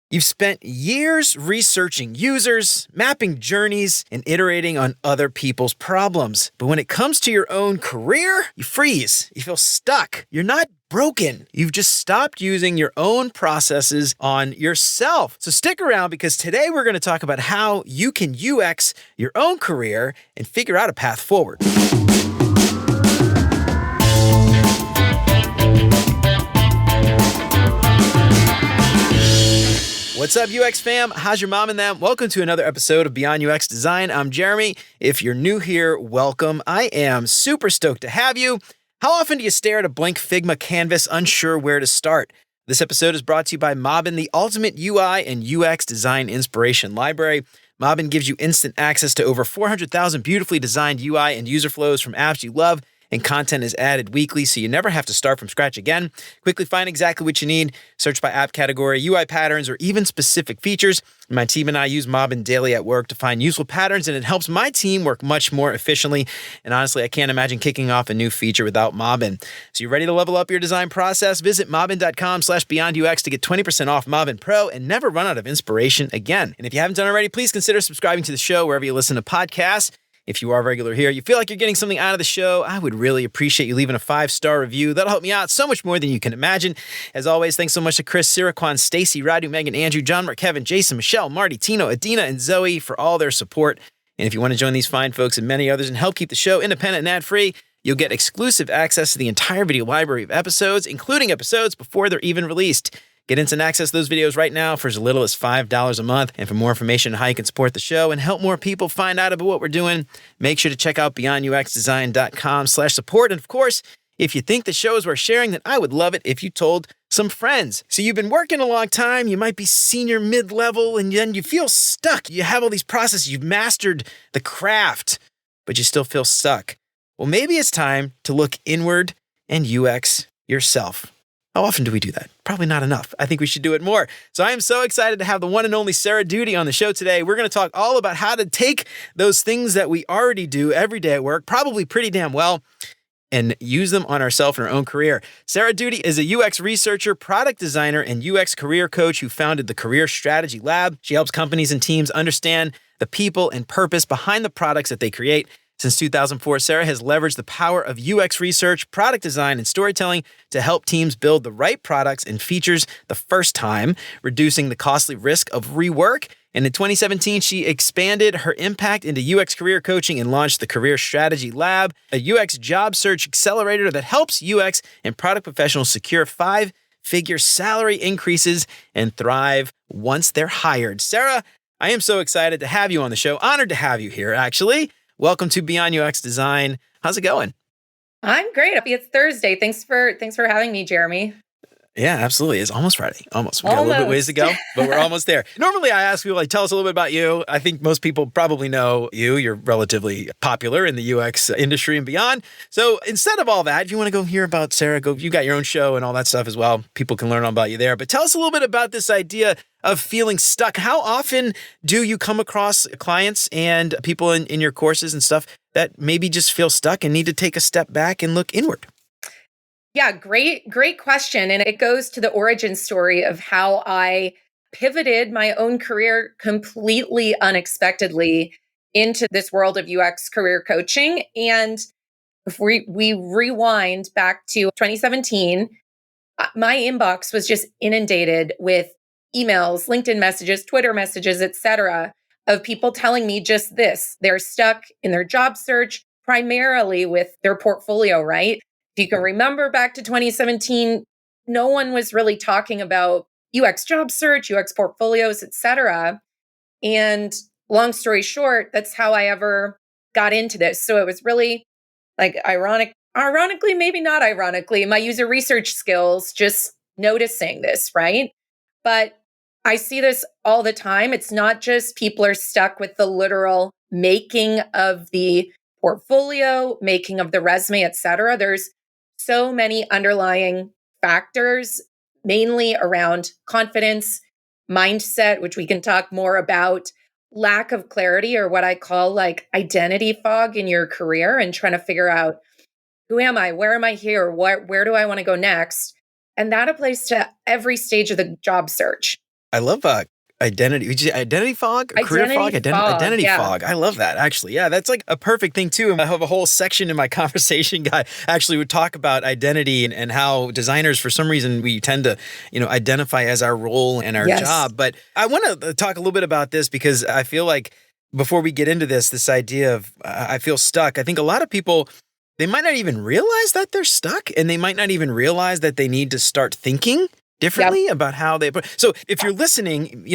You've spent years researching users, mapping journeys, and iterating on other people's problems. But when it comes to your own career, you freeze. You feel stuck. You're not broken. You've just stopped using your own processes on yourself. So stick around because today we're going to talk about how you can UX your own career and figure out a path forward. What's up, UX fam? How's your mom and them? Welcome to another episode of Beyond UX Design. I'm Jeremy. If you're new here, welcome. I am super stoked to have you. How often do you stare at a blank Figma canvas, unsure where to start? This episode is brought to you by Mobbin, the ultimate UI and UX design inspiration library. Mobbin gives you instant access to over 400,000 beautifully designed UI and user flows from apps you love, and content is added weekly, so you never have to start from scratch again. Quickly find exactly what you need. Search by app category, UI patterns, or even specific features. My team and I use Mobbin daily at work to find useful patterns, and it helps my team work much more efficiently. And honestly, I can't imagine kicking off a new feature without Mobbin. So you ready to level up your design process? Visit mobbin.com/beyondux to get 20% off Mobbin Pro and never run out of inspiration again. And if you haven't done already, please consider subscribing to the show wherever you listen to podcasts. If you are regular here, you feel like you're getting something out of the show, I would really appreciate you leaving a 5-star review. That'll help me out so much more than you can imagine. As always, thanks so much to Chris, Siraquan, Stacy, Radu, Megan, Andrew, John, Mark, Kevin, Jason, Michelle, Marty, Tino, Adina, and Zoe for all their support. And if you want to join these fine folks and many others and help keep the show independent and ad-free, you'll get exclusive access to the entire video library of episodes, including episodes before they're even released. Get instant access to those videos right now for as little as $5 a month. And for more information on how you can support the show and help more people find out about what we're doing, make sure to check out beyonduxdesign.com/support. And of course, if you think the show is worth sharing, then I would love it if you told some friends. So you've been working a long time, you might be senior mid-level, and then you feel stuck. You have all these processes, you've mastered the craft, but you still feel stuck. Well, maybe it's time to look inward and UX yourself. How often do we do that? Probably not enough. I think we should do it more. So I am so excited to have the one and only Sarah Doody on the show today. We're going to talk all about how to take those things that we already do every day at work, probably pretty damn well, and use them on ourselves in our own career. Sarah Doody is a UX researcher, product designer, and UX career coach who founded the Career Strategy Lab. She helps companies and teams understand the people and purpose behind the products that they create. Since 2004, Sarah has leveraged the power of UX research, product design, and storytelling to help teams build the right products and features the first time, reducing the costly risk of rework. And in 2017, she expanded her impact into UX career coaching and launched the Career Strategy Lab, a UX job search accelerator that helps UX and product professionals secure 5-figure salary increases and thrive once they're hired. Sarah, I am so excited to have you on the show. Honored to have you here, actually. Welcome to Beyond UX Design. How's it going? I'm great. It's Thursday. Thanks for having me, Jeremy. Yeah, absolutely. It's almost Friday. Almost. We got a little bit ways to go, but we're almost there. Normally, I ask people, tell us a little bit about you. I think most people probably know you. You're relatively popular in the UX industry and beyond. So instead of all that, if you want to go hear about Sarah, you got your own show and all that stuff as well. People can learn all about you there. But tell us a little bit about this idea of feeling stuck. How often do you come across clients and people in your courses and stuff that maybe just feel stuck and need to take a step back and look inward? Yeah, great question. And it goes to the origin story of how I pivoted my own career completely unexpectedly into this world of UX career coaching. And if we rewind back to 2017, my inbox was just inundated with emails, LinkedIn messages, Twitter messages, etc., of people telling me just this. They're stuck in their job search, primarily with their portfolio, right? If you can remember back to 2017, no one was really talking about UX job search, UX portfolios, etc. And long story short, that's how I ever got into this. So it was really ironically, maybe not ironically, my user research skills, just noticing this, right? But I see this all the time. It's not just people are stuck with the literal making of the portfolio, making of the resume, etc. There's so many underlying factors, mainly around confidence, mindset, which we can talk more about, lack of clarity, or what I call identity fog in your career, and trying to figure out, who am I? Where am I here? Where do I want to go next? And that applies to every stage of the job search. I love identity. Would you say identity fog, or career fog, Identity fog. identity Yeah. fog. I love that, actually. Yeah, that's like a perfect thing too. I have a whole section in my conversation guide actually would talk about identity and how designers, for some reason, we tend to, identify as our role and our Yes. job. But I want to talk a little bit about this because I feel like before we get into this idea of I feel stuck, I think a lot of people, they might not even realize that they're stuck, and they might not even realize that they need to start thinking differently about how they. So if you're listening,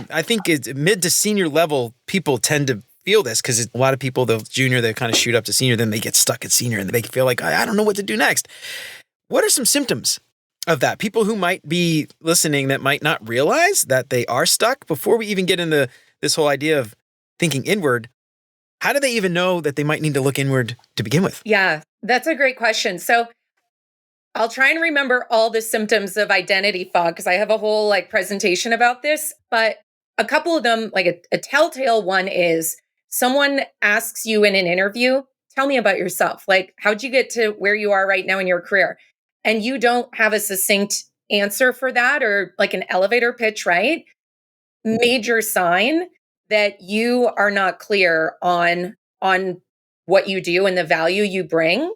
I think it's mid to senior level people tend to feel this because a lot of people, the junior, they kind of shoot up to senior, then they get stuck at senior and they feel like, I don't know what to do next. What are some symptoms of that? People who might be listening that might not realize that they are stuck. Before we even get into this whole idea of thinking inward, how do they even know that they might need to look inward to begin with? Yeah, that's a great question. So I'll try and remember all the symptoms of identity fog because I have a whole presentation about this. But a couple of them, like a telltale one is someone asks you in an interview, tell me about yourself. Like, how'd you get to where you are right now in your career? And you don't have a succinct answer for that, or like an elevator pitch, right? Major sign that you are not clear on what you do and the value you bring.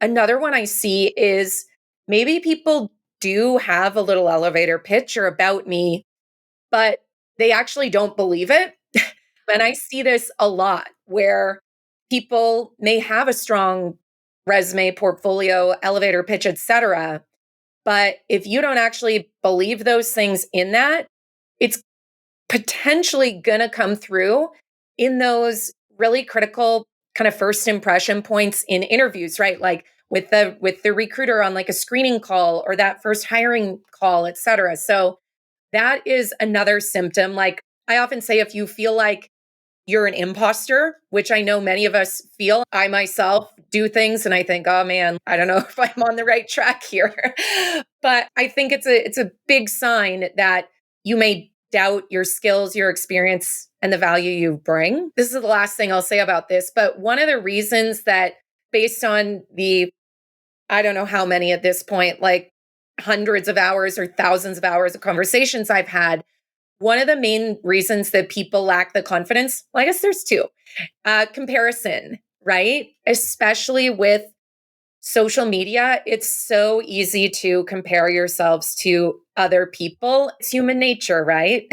Another one I see is maybe people do have a little elevator pitch or about me, but they actually don't believe it. And I see this a lot where people may have a strong resume, portfolio, elevator pitch, etc. But if you don't actually believe those things in that, it's potentially going to come through in those really critical kind of first impression points in interviews, right? Like with the recruiter on like a screening call or that first hiring call, et cetera. So that is another symptom. Like I often say, if you feel like you're an imposter, which I know many of us feel, I myself do things and I think, oh man, I don't know if I'm on the right track here. But I think it's a big sign that you may doubt your skills, your experience, and the value you bring. This is the last thing I'll say about this, but one of the reasons that, based on I don't know how many at this point, like hundreds of hours or thousands of hours of conversations I've had, one of the main reasons that people lack the confidence, well, I guess there's two, comparison, right? Especially with social media, it's so easy to compare yourselves to other people. It's human nature, right?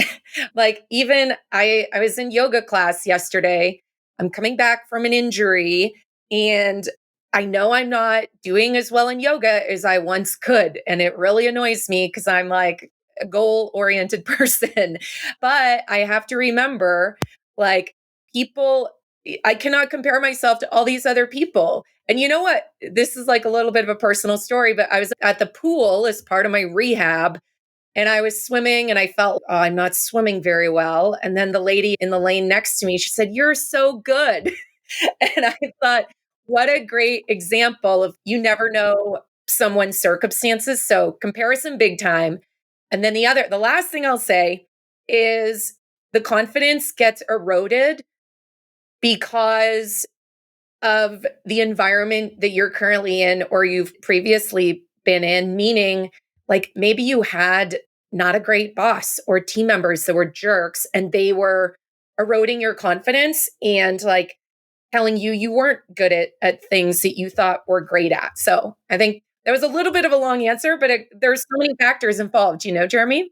Like even I was in yoga class yesterday. I'm coming back from an injury and I know I'm not doing as well in yoga as I once could. And it really annoys me because I'm like a goal-oriented person. But I have to remember, like, I cannot compare myself to all these other people. And you know what? This is like a little bit of a personal story, but I was at the pool as part of my rehab and I was swimming and I felt, oh, I'm not swimming very well. And then the lady in the lane next to me, she said, "You're so good." And I thought, what a great example of you never know someone's circumstances. So comparison big time. And then the last thing I'll say is the confidence gets eroded because of the environment that you're currently in or you've previously been in, meaning like maybe you had not a great boss or team members that were jerks and they were eroding your confidence and like telling you weren't good at things that you thought were great at. So I think that was a little bit of a long answer, but there's so many factors involved, Jeremy?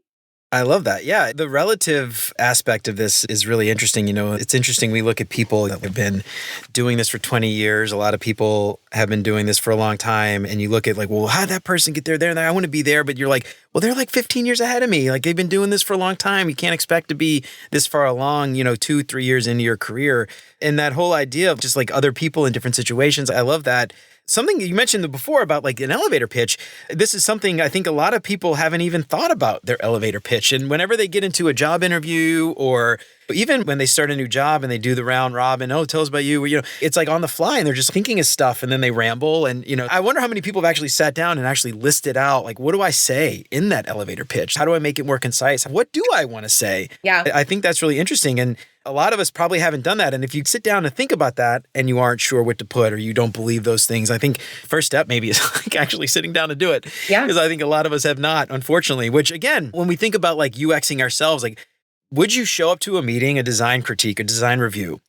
I love that. Yeah. The relative aspect of this is really interesting. It's interesting. We look at people that have been doing this for 20 years. A lot of people have been doing this for a long time. And you look at like, well, how did that person get there? I want to be there. But you're like, well, they're like 15 years ahead of me. Like they've been doing this for a long time. You can't expect to be this far along, 2-3 years into your career. And that whole idea of just like other people in different situations. I love that. Something you mentioned before about like an elevator pitch. This is something I think a lot of people haven't even thought about their elevator pitch. And whenever they get into a job interview or even when they start a new job and they do the round robin, oh, tell us about you, it's like on the fly and they're just thinking of stuff and then they ramble. And, I wonder how many people have actually sat down and actually listed out, like, what do I say in that elevator pitch? How do I make it more concise? What do I want to say? Yeah. I think that's really interesting. And a lot of us probably haven't done that. And if you sit down and think about that and you aren't sure what to put or you don't believe those things, I think first step maybe is like actually sitting down to do it. Yeah. Because I think a lot of us have not, unfortunately, which again, when we think about like UXing ourselves, like, would you show up to a meeting, a design critique, a design review,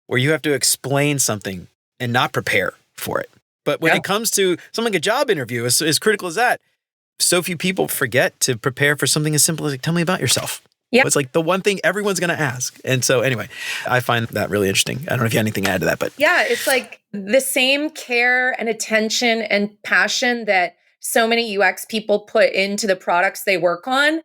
where you have to explain something and not prepare for it? But when it comes to something like a job interview, as critical as that, so few people forget to prepare for something as simple as like, tell me about yourself. Yep. It's like the one thing everyone's going to ask. And so anyway, I find that really interesting. I don't know if you have anything to add to that, but yeah, it's like the same care and attention and passion that so many UX people put into the products they work on.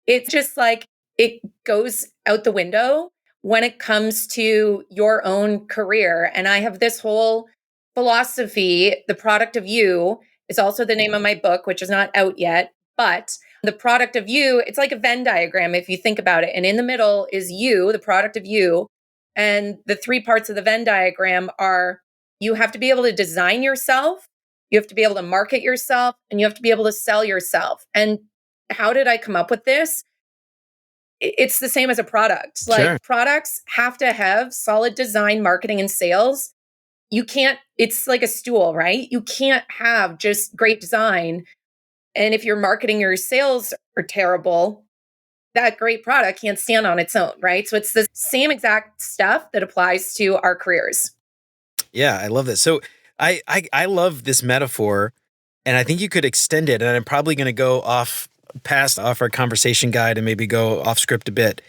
It's just like it goes out the window when it comes to your own career. And I have this whole philosophy, the product of you is also the name of my book, which is not out yet, but the product of you, it's like a Venn diagram if you think about it. And in the middle is you, the product of you. And the three parts of the Venn diagram are you have to be able to design yourself, you have to be able to market yourself, and you have to be able to sell yourself. And how did I come up with this? It's the same as a product. Like products have to have solid design, marketing, and sales. You can't, it's like a stool, right? You can't have just great design. And if your marketing or your sales are terrible, that great product can't stand on its own, right? So it's the same exact stuff that applies to our careers. Yeah, I love this. So I love this metaphor, and I think you could extend it. And I'm probably going to go off our conversation guide and maybe go off script a bit.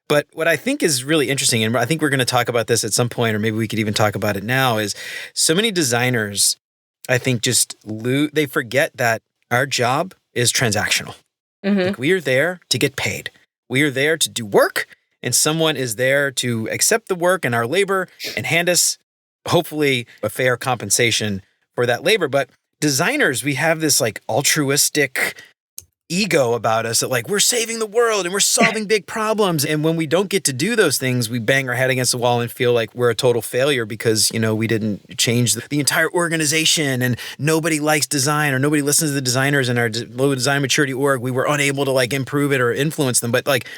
But what I think is really interesting, and I think we're going to talk about this at some point, or maybe we could even talk about it now, is so many designers, I think, just they forget that our job is transactional. Like we are there to get paid. We are there to do work, and someone is there to accept the work and our labor and hand us, hopefully, a fair compensation for that labor. But designers, we have this like altruistic ego about us that like we're saving the world and we're solving big problems. And when we don't get to do those things, we bang our head against the wall and feel like we're a total failure because, you know, we didn't change the entire organization and nobody likes design or nobody listens to the designers in our low design maturity org. We were unable to like improve it or influence them. But like,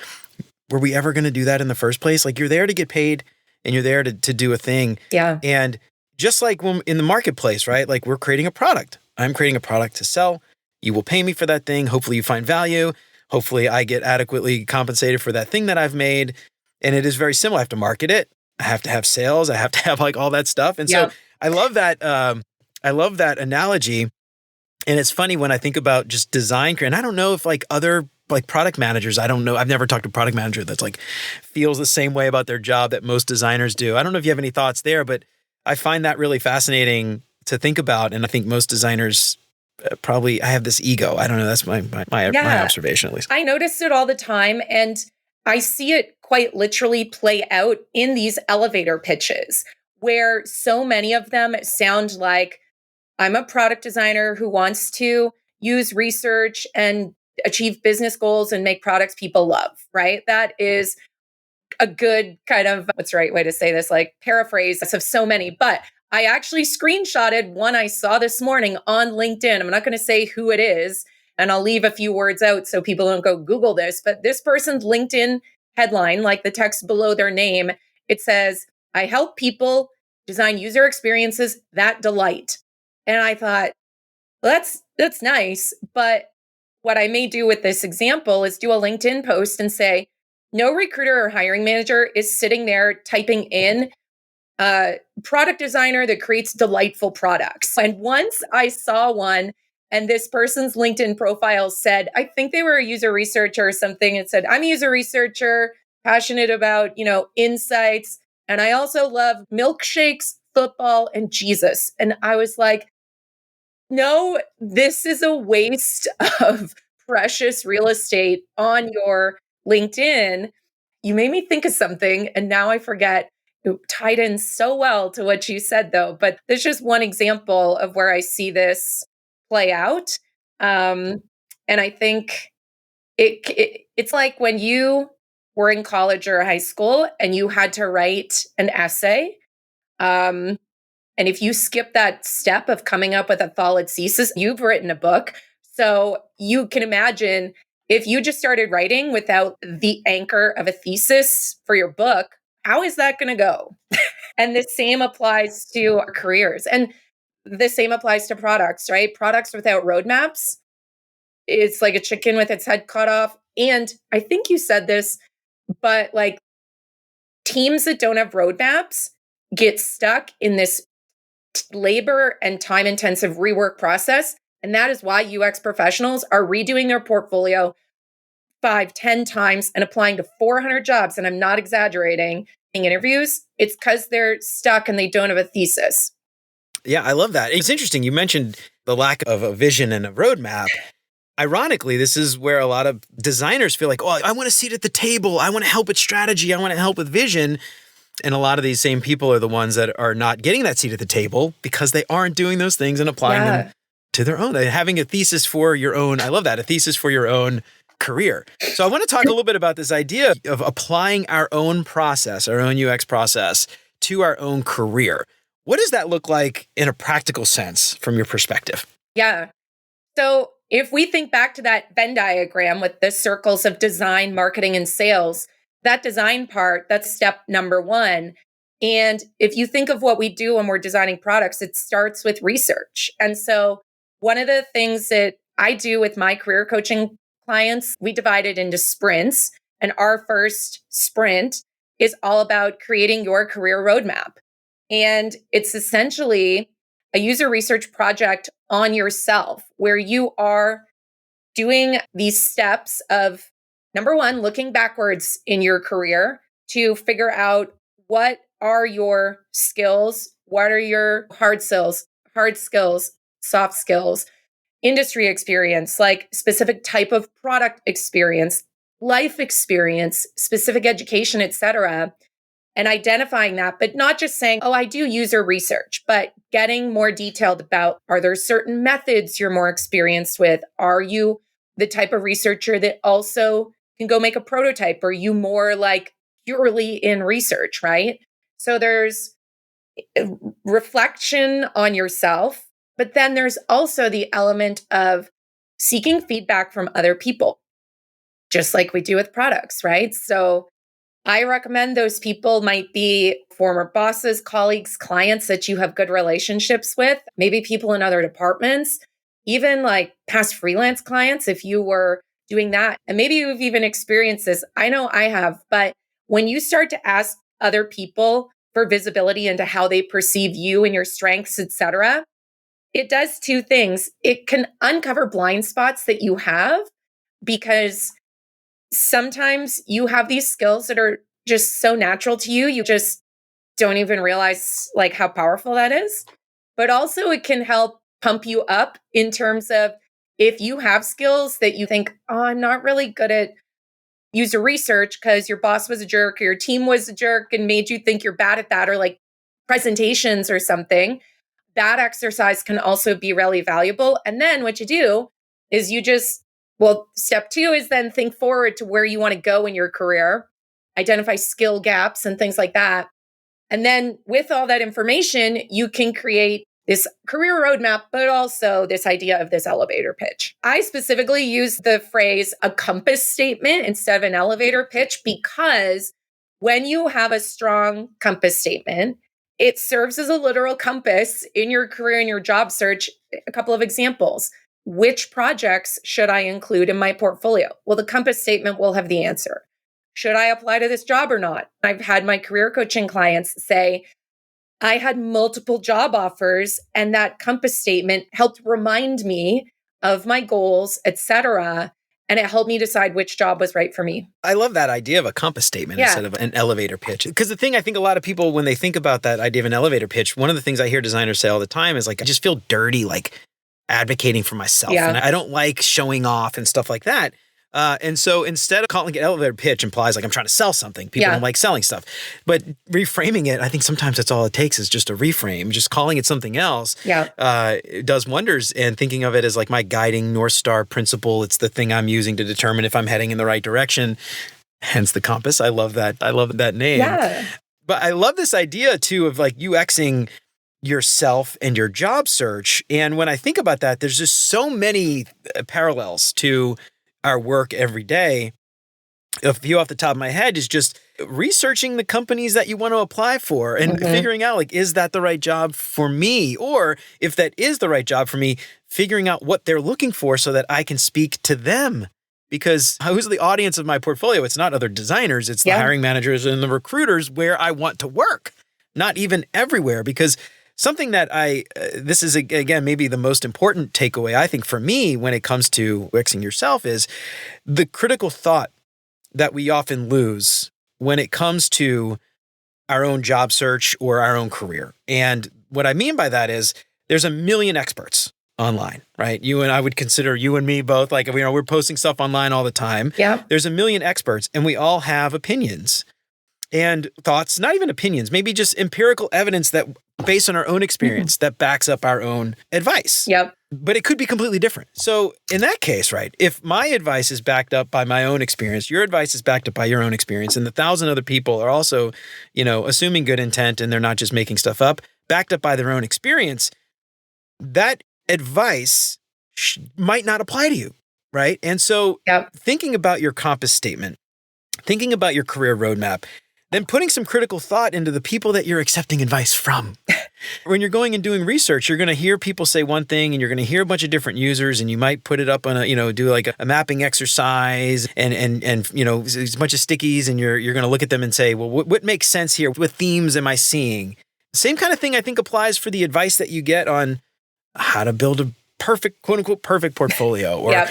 were we ever going to do that in the first place? Like you're there to get paid and you're there to do a thing. Yeah. And just like when in the marketplace, right? Like we're creating a product. I'm creating a product to sell. You will pay me for that thing. Hopefully you find value. Hopefully I get adequately compensated for that thing that I've made. And it is very similar. I have to market it. I have to have sales. I have to have like all that stuff. And so I love that. I love that analogy. And it's funny when I think about just design, and I don't know if like other like product managers, I don't know. I've never talked to a product manager that's like feels the same way about their job that most designers do. I don't know if you have any thoughts there, but I find that really fascinating to think about. And I think most designers probably, I have this ego. I don't know. That's my observation, at least. I notice it all the time. And I see it quite literally play out in these elevator pitches where so many of them sound like I'm a product designer who wants to use research and achieve business goals and make products people love, right? That is a good kind of, what's the right way to say this, like paraphrase of so many. But I actually screenshotted one I saw this morning on LinkedIn. I'm not going to say who it is, and I'll leave a few words out so people don't go Google this, but this person's LinkedIn headline, like the text below their name, it says, I help people design user experiences that delight. And I thought, well, that's nice. But what I may do with this example is do a LinkedIn post and say, no recruiter or hiring manager is sitting there typing in product designer that creates delightful products. And once I saw one and this person's LinkedIn profile said, I think they were a user researcher or something. It said, I'm a user researcher, passionate about, insights. And I also love milkshakes, football, and Jesus. And I was like, no, this is a waste of precious real estate on your LinkedIn. You made me think of something, and now I forget. It tied in so well to what you said, though. But there's just one example of where I see this play out. And I think it's like when you were in college or high school and you had to write an essay. And if you skip that step of coming up with a solid thesis, you've written a book. So you can imagine if you just started writing without the anchor of a thesis for your book, How is that going to go? And the same applies to our careers. And the same applies to products, right? Products without roadmaps, it's like a chicken with its head cut off. And I think you said this, but like teams that don't have roadmaps get stuck in this labor and time intensive rework process. And that is why UX professionals are redoing their portfolio 5, 10 times and applying to 400 jobs. And I'm not exaggerating in interviews. It's because they're stuck and they don't have a thesis. Yeah, I love that. It's interesting. You mentioned the lack of a vision and a roadmap. Ironically, this is where a lot of designers feel like, oh, I want a seat at the table. I want to help with strategy. I want to help with vision. And a lot of these same people are the ones that are not getting that seat at the table because they aren't doing those things and applying them to their own. Having a thesis for your own, I love that, a thesis for your own career. So I want to talk a little bit about this idea of applying our own process, our own UX process to our own career. What does that look like in a practical sense from your perspective? Yeah. So if we think back to that Venn diagram with the circles of design, marketing, and sales, that design part, that's step number one. And if you think of what we do when we're designing products, it starts with research. And so one of the things that I do with my career coaching clients, we divide it into sprints. And our first sprint is all about creating your career roadmap. And it's essentially a user research project on yourself where you are doing these steps of number one, looking backwards in your career to figure out what are your skills, what are your hard skills, soft skills, industry experience, like specific type of product experience, life experience, specific education, etc. And identifying that, but not just saying, oh, I do user research, but getting more detailed about, are there certain methods you're more experienced with? Are you the type of researcher that also can go make a prototype? Are you more like purely in research, right? So there's reflection on yourself, but then there's also the element of seeking feedback from other people, just like we do with products, right? So I recommend those people might be former bosses, colleagues, clients that you have good relationships with, maybe people in other departments, even like past freelance clients, if you were doing that. And maybe you've even experienced this. I know I have, but when you start to ask other people for visibility into how they perceive you and your strengths, etc., it does two things. It can uncover blind spots that you have because sometimes you have these skills that are just so natural to you. You just don't even realize like how powerful that is. But also it can help pump you up in terms of if you have skills that you think, oh, I'm not really good at user research because your boss was a jerk or your team was a jerk and made you think you're bad at that, or like presentations or something, that exercise can also be really valuable. And then what you do is you just, well, step two is then think forward to where you want to go in your career, identify skill gaps and things like that. And then with all that information, you can create this career roadmap, but also this idea of this elevator pitch. I specifically use the phrase a compass statement instead of an elevator pitch because when you have a strong compass statement, it serves as a literal compass in your career and your job search. A couple of examples. Which projects should I include in my portfolio? Well, the compass statement will have the answer. Should I apply to this job or not? I've had my career coaching clients say, I had multiple job offers and that compass statement helped remind me of my goals, etc. And it helped me decide which job was right for me. I love that idea of a compass statement instead of an elevator pitch. Because the thing I think a lot of people, when they think about that idea of an elevator pitch, one of the things I hear designers say all the time is like, I just feel dirty, like advocating for myself. And I don't like showing off and stuff like that. And so instead of calling it elevator pitch implies like I'm trying to sell something. People don't like selling stuff. But reframing it, I think sometimes that's all it takes is just a reframe. Just calling it something else it does wonders. And thinking of it as like my guiding North Star principle. It's the thing I'm using to determine if I'm heading in the right direction. Hence the compass. I love that. I love that name. Yeah. But I love this idea too of like UXing yourself and your job search. And when I think about that, there's just so many parallels to our work every day. a few off the top of my head is just researching the companies that you want to apply for and figuring out, like, is that the right job for me? Or if that is the right job for me, figuring out what they're looking for so that I can speak to them. Because who's the audience of my portfolio? It's not other designers. It's the hiring managers and the recruiters where I want to work, not even everywhere. Because something that this is, again, maybe the most important takeaway, I think, for me when it comes to UXing yourself is the critical thought that we often lose when it comes to our own job search or our own career. And what I mean by that is there's a million experts online, right? You and I would consider you and me both, like, we're posting stuff online all the time. Yeah. There's a million experts and we all have opinions and thoughts, not even opinions, maybe just empirical evidence that based on our own experience that backs up our own advice. Yep. But it could be completely different. So in that case, right, if my advice is backed up by my own experience, your advice is backed up by your own experience, and 1,000 other people are also, assuming good intent and they're not just making stuff up, backed up by their own experience, that advice might not apply to you, right? And so thinking about your compass statement, thinking about your career roadmap, then putting some critical thought into the people that you're accepting advice from. When you're going and doing research, you're going to hear people say one thing and you're going to hear a bunch of different users and you might put it up on do like a mapping exercise and a bunch of stickies and you're going to look at them and say, well, what makes sense here? What themes am I seeing? Same kind of thing I think applies for the advice that you get on how to build a perfect, quote unquote, perfect portfolio or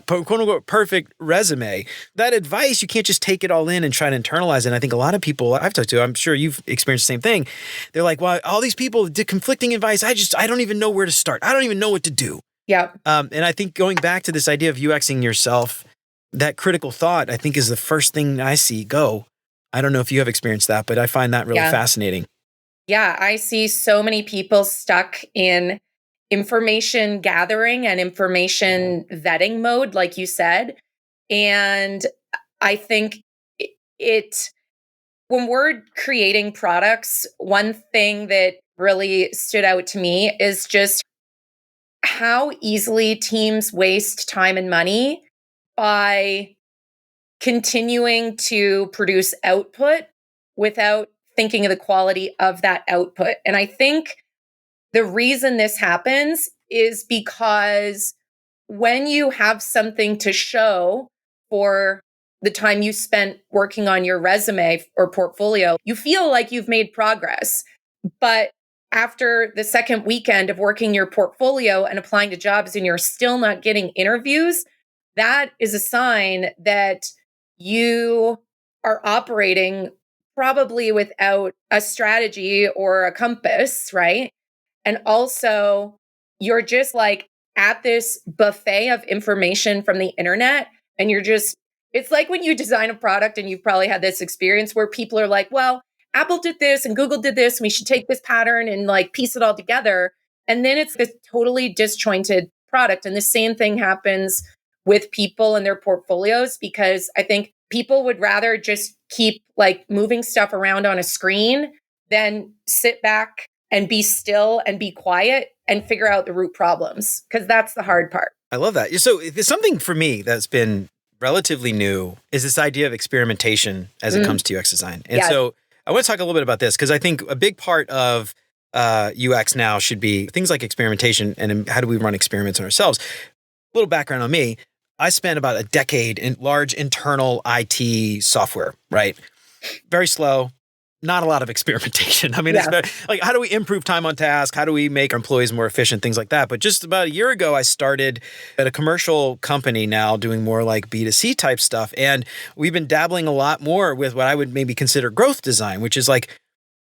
quote unquote, perfect resume. That advice, you can't just take it all in and try to internalize it. And I think a lot of people I've talked to, I'm sure you've experienced the same thing. They're like, well, all these people did conflicting advice. I don't even know where to start. I don't even know what to do. Yeah. And I think going back to this idea of UXing yourself, that critical thought, I think is the first thing I see go. I don't know if you have experienced that, but I find that really fascinating. Yeah. I see so many people stuck in information gathering and information vetting mode, like you said. And I think when we're creating products, one thing that really stood out to me is just how easily teams waste time and money by continuing to produce output without thinking of the quality of that output. And I think the reason this happens is because when you have something to show for the time you spent working on your resume or portfolio, you feel like you've made progress. But after the second weekend of working your portfolio and applying to jobs and you're still not getting interviews, that is a sign that you are operating probably without a strategy or a compass, right? And also, you're just like at this buffet of information from the internet, and it's like when you design a product and you've probably had this experience where people are like, well, Apple did this and Google did this, and we should take this pattern and like piece it all together. And then it's this totally disjointed product. And the same thing happens with people and their portfolios, because I think people would rather just keep like moving stuff around on a screen than sit back and be still and be quiet and figure out the root problems, because that's the hard part. I love that. So there's something for me that's been relatively new is this idea of experimentation as it comes to UX design. And so I want to talk a little bit about this because I think a big part of UX now should be things like experimentation and how do we run experiments on ourselves. A little background on me. I spent about a decade in large internal IT software, right? Very slow. Not a lot of experimentation. I mean, it's like, how do we improve time on task? How do we make our employees more efficient? Things like that. But just about a year ago, I started at a commercial company now doing more like B2C type stuff. And we've been dabbling a lot more with what I would maybe consider growth design, which is like,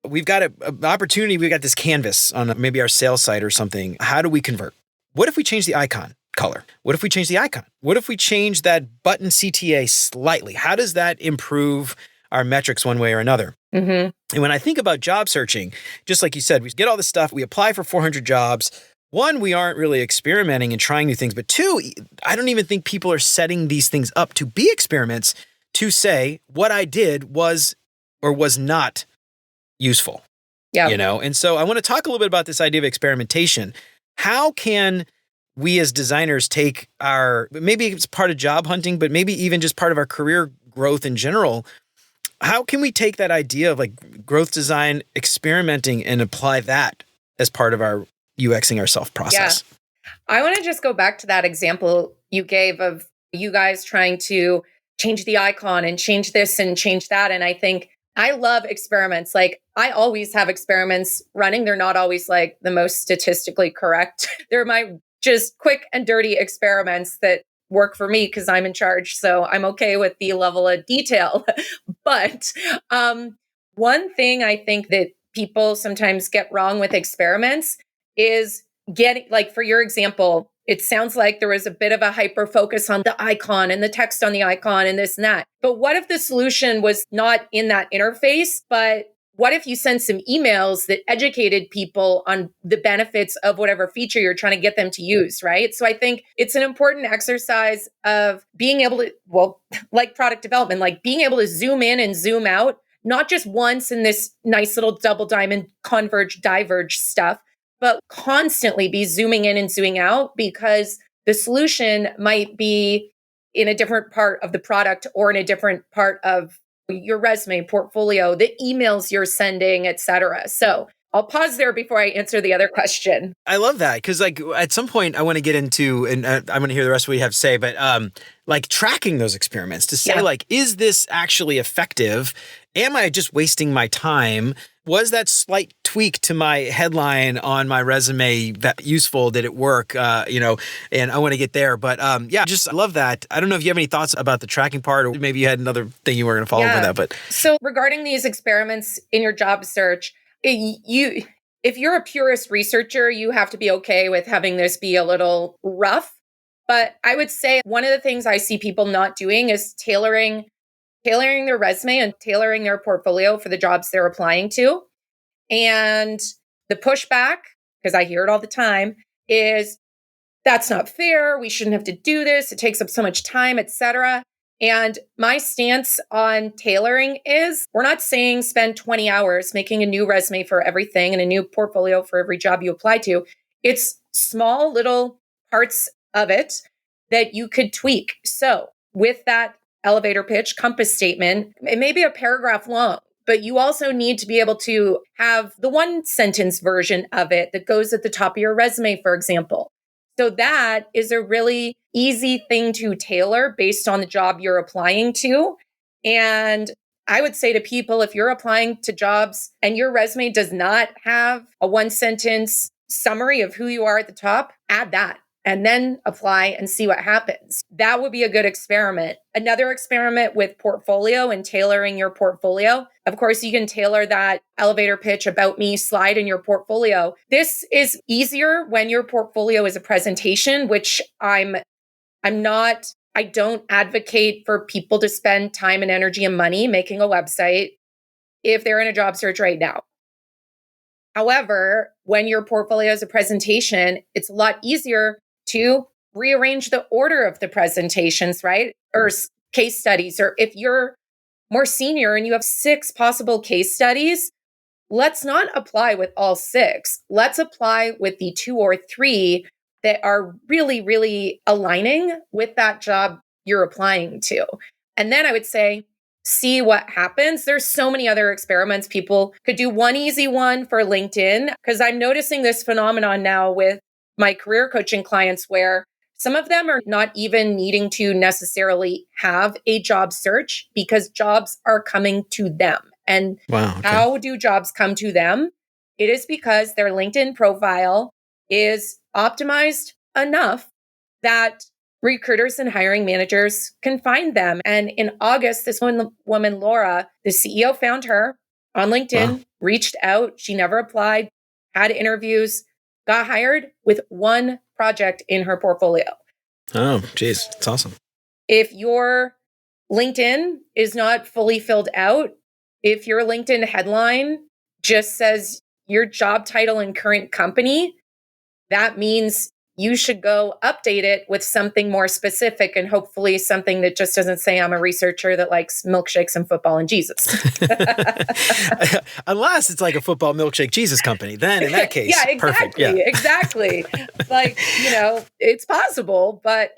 we've got an opportunity. We've got this canvas on maybe our sales site or something. How do we convert? What if we change the icon color? What if we change the icon? What if we change that button CTA slightly? How does that improve our metrics one way or another? And when I think about job searching, just like you said, we get all this stuff, we apply for 400 jobs. One, we aren't really experimenting and trying new things. But two, I don't even think people are setting these things up to be experiments to say what I did was or was not useful. Yeah. And so I want to talk a little bit about this idea of experimentation. How can we as designers take maybe it's part of job hunting, but maybe even just part of our career growth in general. How can we take that idea of like growth design, experimenting, and apply that as part of our UXing ourself process? Yeah. I want to just go back to that example you gave of you guys trying to change the icon and change this and change that. And I think I love experiments. Like I always have experiments running. They're not always like the most statistically correct. They're my just quick and dirty experiments that work for me because I'm in charge. So I'm okay with the level of detail. But one thing I think that people sometimes get wrong with experiments is getting, like, for your example, it sounds like there was a bit of a hyper focus on the icon and the text on the icon and this and that. But what if the solution was not in that interface, but what if you sent some emails that educated people on the benefits of whatever feature you're trying to get them to use, right? So I think it's an important exercise of being able to, well, like product development, like being able to zoom in and zoom out, not just once in this nice little double diamond converge diverge stuff, but constantly be zooming in and zooming out because the solution might be in a different part of the product or in a different part of your resume, portfolio, the emails you're sending, et cetera. So I'll pause there before I answer the other question. I love that because, like, at some point I want to get into, and I want to hear the rest of what you have to say, but like tracking those experiments to say, like, is this actually effective? Am I just wasting my time? Was that slight tweak to my headline on my resume that useful? Did it work? And I want to get there. But just love that. I don't know if you have any thoughts about the tracking part, or maybe you had another thing you were going to follow up with that. But so regarding these experiments in your job search, if you're a purist researcher, you have to be okay with having this be a little rough. But I would say one of the things I see people not doing is tailoring their resume and tailoring their portfolio for the jobs they're applying to. And the pushback, because I hear it all the time, is that's not fair. We shouldn't have to do this. It takes up so much time, et cetera. And my stance on tailoring is we're not saying spend 20 hours making a new resume for everything and a new portfolio for every job you apply to. It's small little parts of it that you could tweak. So with that elevator pitch, compass statement, it may be a paragraph long, but you also need to be able to have the one sentence version of it that goes at the top of your resume, for example. So that is a really easy thing to tailor based on the job you're applying to. And I would say to people, if you're applying to jobs and your resume does not have a one sentence summary of who you are at the top, add that. And then apply and see what happens. That would be a good experiment. Another experiment with portfolio and tailoring your portfolio. Of course, you can tailor that elevator pitch about me slide in your portfolio. This is easier when your portfolio is a presentation, which I don't advocate for people to spend time and energy and money making a website if they're in a job search right now. However, when your portfolio is a presentation, it's a lot easier to rearrange the order of the presentations, right? Or case studies. Or if you're more senior and you have 6 possible case studies, let's not apply with all 6. Let's apply with the 2 or 3 that are really, really aligning with that job you're applying to. And then I would say, see what happens. There's so many other experiments. People could do one easy one for LinkedIn, because I'm noticing this phenomenon now with my career coaching clients where some of them are not even needing to necessarily have a job search because jobs are coming to them. And how do jobs come to them? It is because their LinkedIn profile is optimized enough that recruiters and hiring managers can find them. And in August, this woman, Laura, the CEO, found her on LinkedIn, reached out. She never applied, had interviews, got hired with one project in her portfolio. Oh, geez. It's awesome. If your LinkedIn is not fully filled out, if your LinkedIn headline just says your job title and current company, that means you should go update it with something more specific and hopefully something that just doesn't say I'm a researcher that likes milkshakes and football and Jesus. Unless it's like a football milkshake Jesus company. Then in that case, yeah, exactly. Perfect. Yeah. Exactly. Like, it's possible, but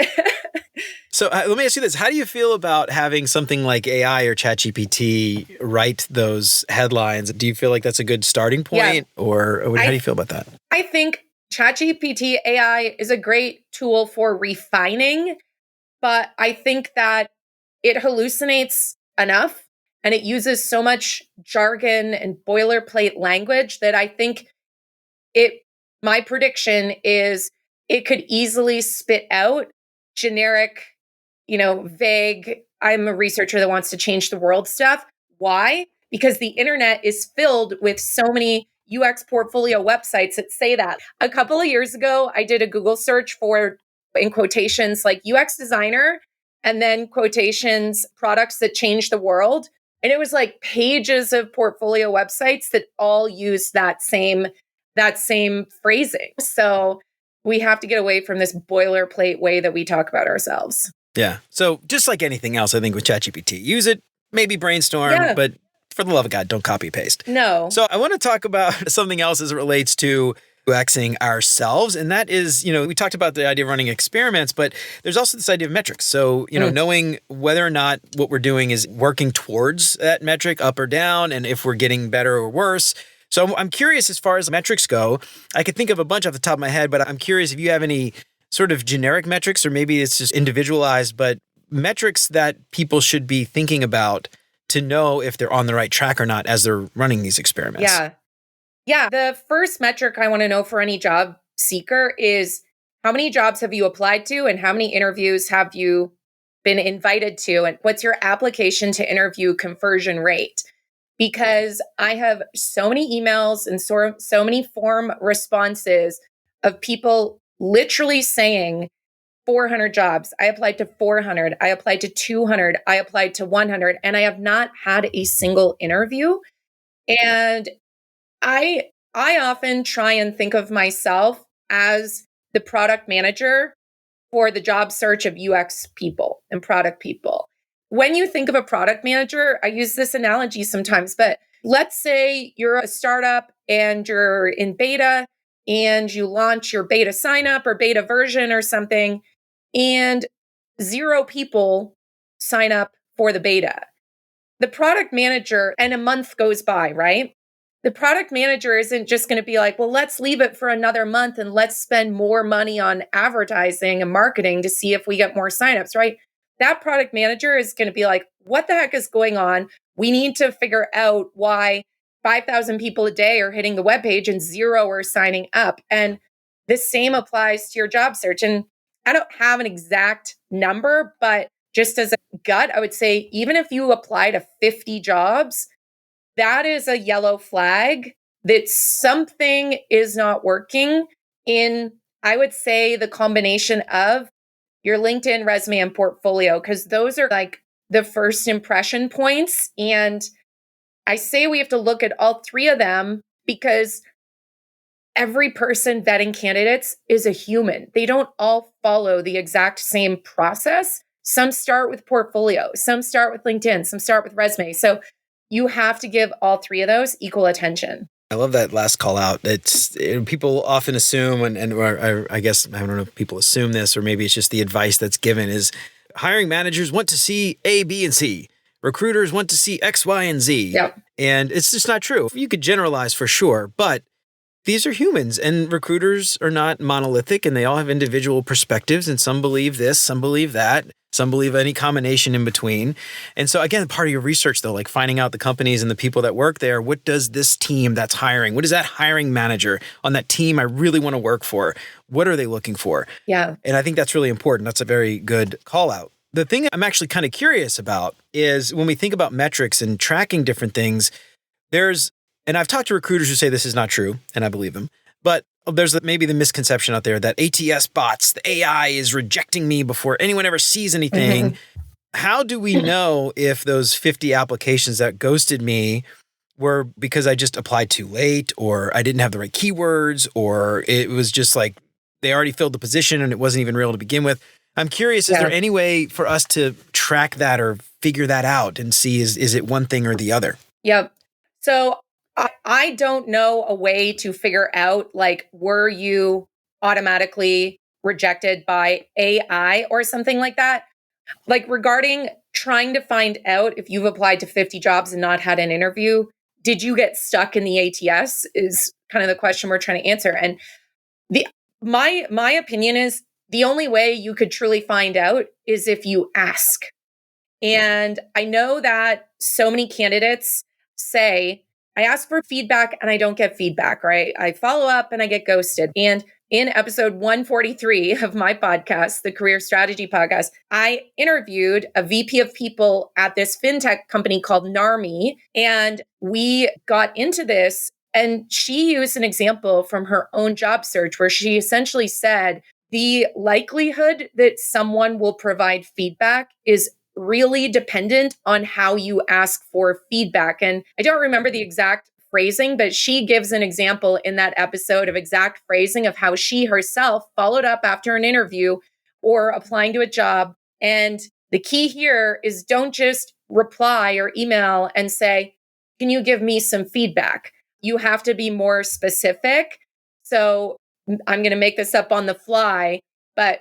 So let me ask you this. How do you feel about having something like AI or ChatGPT write those headlines? Do you feel like that's a good starting point, or how do you feel about that? I think ChatGPT AI is a great tool for refining, but I think that it hallucinates enough and it uses so much jargon and boilerplate language that I think my prediction is it could easily spit out generic, vague, I'm a researcher that wants to change the world stuff. Why? Because the internet is filled with so many UX portfolio websites that say that. A couple of years ago, I did a Google search for, in quotations, like UX designer, and then quotations, products that change the world. And it was like pages of portfolio websites that all use that same phrasing. So we have to get away from this boilerplate way that we talk about ourselves. Yeah. So just like anything else, I think with ChatGPT, use it, maybe brainstorm, but for the love of God, don't copy paste. No. So I want to talk about something else as it relates to UXing ourselves. And that is, we talked about the idea of running experiments, but there's also this idea of metrics. So, knowing whether or not what we're doing is working towards that metric up or down, and if we're getting better or worse. So I'm curious as far as metrics go. I could think of a bunch off the top of my head, but I'm curious if you have any sort of generic metrics, or maybe it's just individualized, but metrics that people should be thinking about to know if they're on the right track or not as they're running these experiments. Yeah. Yeah. The first metric I want to know for any job seeker is how many jobs have you applied to and how many interviews have you been invited to? And what's your application to interview conversion rate? Because I have so many emails and so many form responses of people literally saying 400 jobs. I applied to 400. I applied to 200. I applied to 100. And I have not had a single interview. And I often try and think of myself as the product manager for the job search of UX people and product people. When you think of a product manager, I use this analogy sometimes, but let's say you're a startup and you're in beta and you launch your beta sign up or beta version or something, and 0 people sign up for the beta. The product manager, and a month goes by, right? The product manager isn't just going to be like, well, let's leave it for another month and let's spend more money on advertising and marketing to see if we get more signups, right? That product manager is going to be like, what the heck is going on? We need to figure out why 5,000 people a day are hitting the webpage and 0 are signing up. And the same applies to your job search. And I don't have an exact number, but just as a gut, I would say, even if you apply to 50 jobs, that is a yellow flag that something is not working in, I would say, the combination of your LinkedIn resume and portfolio, because those are like the first impression points. And I say we have to look at all 3 of them because every person vetting candidates is a human. They don't all follow the exact same process. Some start with portfolio, some start with LinkedIn, some start with resume. So you have to give all 3 of those equal attention. I love that last call out. People often assume, or I guess, I don't know if people assume this, or maybe it's just the advice that's given is hiring managers want to see A, B, and C. Recruiters want to see X, Y, and Z. Yep. And it's just not true. You could generalize for sure, but these are humans, and recruiters are not monolithic, and they all have individual perspectives, and some believe this, some believe that, some believe any combination in between. And so again, part of your research though, like finding out the companies and the people that work there, what does this team that's hiring, what is that hiring manager on that team I really want to work for? What are they looking for? Yeah. And I think that's really important. That's a very good call out. The thing I'm actually kind of curious about is when we think about metrics and tracking different things, and I've talked to recruiters who say this is not true, and I believe them, but there's maybe the misconception out there that ATS bots, the AI is rejecting me before anyone ever sees anything. Mm-hmm. How do we know if those 50 applications that ghosted me were because I just applied too late, or I didn't have the right keywords, or it was just like they already filled the position and it wasn't even real to begin with? I'm curious, is there any way for us to track that or figure that out and see is it one thing or the other? Yep. So I don't know a way to figure out, like, were you automatically rejected by AI or something like that? Like regarding trying to find out if you've applied to 50 jobs and not had an interview, did you get stuck in the ATS is kind of the question we're trying to answer. And the my opinion is the only way you could truly find out is if you ask. And I know that so many candidates say, I ask for feedback and I don't get feedback, right? I follow up and I get ghosted. And in episode 143 of my podcast, the Career Strategy Podcast, I interviewed a VP of people at this fintech company called Narmi. And we got into this. And she used an example from her own job search where she essentially said, the likelihood that someone will provide feedback is really dependent on how you ask for feedback. And I don't remember the exact phrasing, but she gives an example in that episode of exact phrasing of how she herself followed up after an interview or applying to a job. And the key here is don't just reply or email and say, can you give me some feedback? You have to be more specific. So I'm going to make this up on the fly, but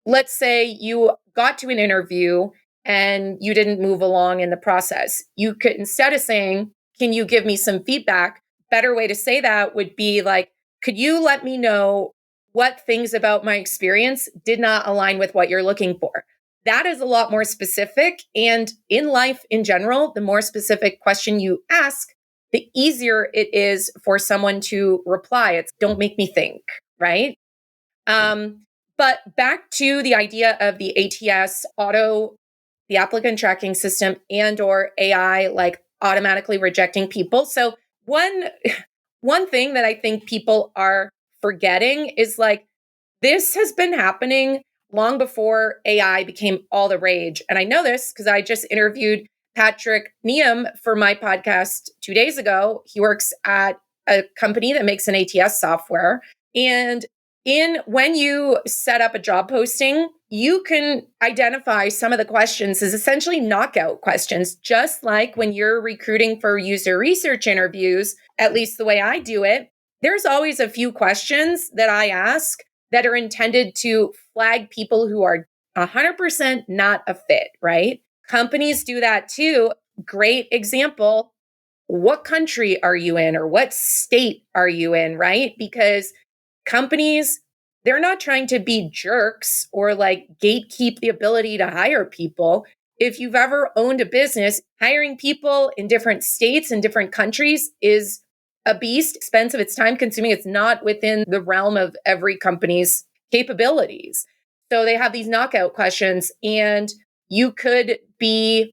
let's say you got to an interview and you didn't move along in the process. You could, instead of saying, can you give me some feedback? Better way to say that would be like, could you let me know what things about my experience did not align with what you're looking for? That is a lot more specific. And in life in general, the more specific question you ask, the easier it is for someone to reply. It's don't make me think, right? But back to the idea of the ATS the applicant tracking system and or AI like automatically rejecting people. So one thing that I think people are forgetting is like this has been happening long before AI became all the rage. And I know this because I just interviewed Patrick Neum for my podcast 2 days ago. He works at a company that makes an ATS software. And when you set up a job posting, you can identify some of the questions as essentially knockout questions, just like when you're recruiting for user research interviews, at least the way I do it. There's always a few questions that I ask that are intended to flag people who are 100% not a fit, right? Companies do that too. Great example. What country are you in or what state are you in, right? Because companies, they're not trying to be jerks or like gatekeep the ability to hire people. If you've ever owned a business, hiring people in different states and different countries is a beast, expensive, it's time consuming. It's not within the realm of every company's capabilities. So they have these knockout questions, and you could be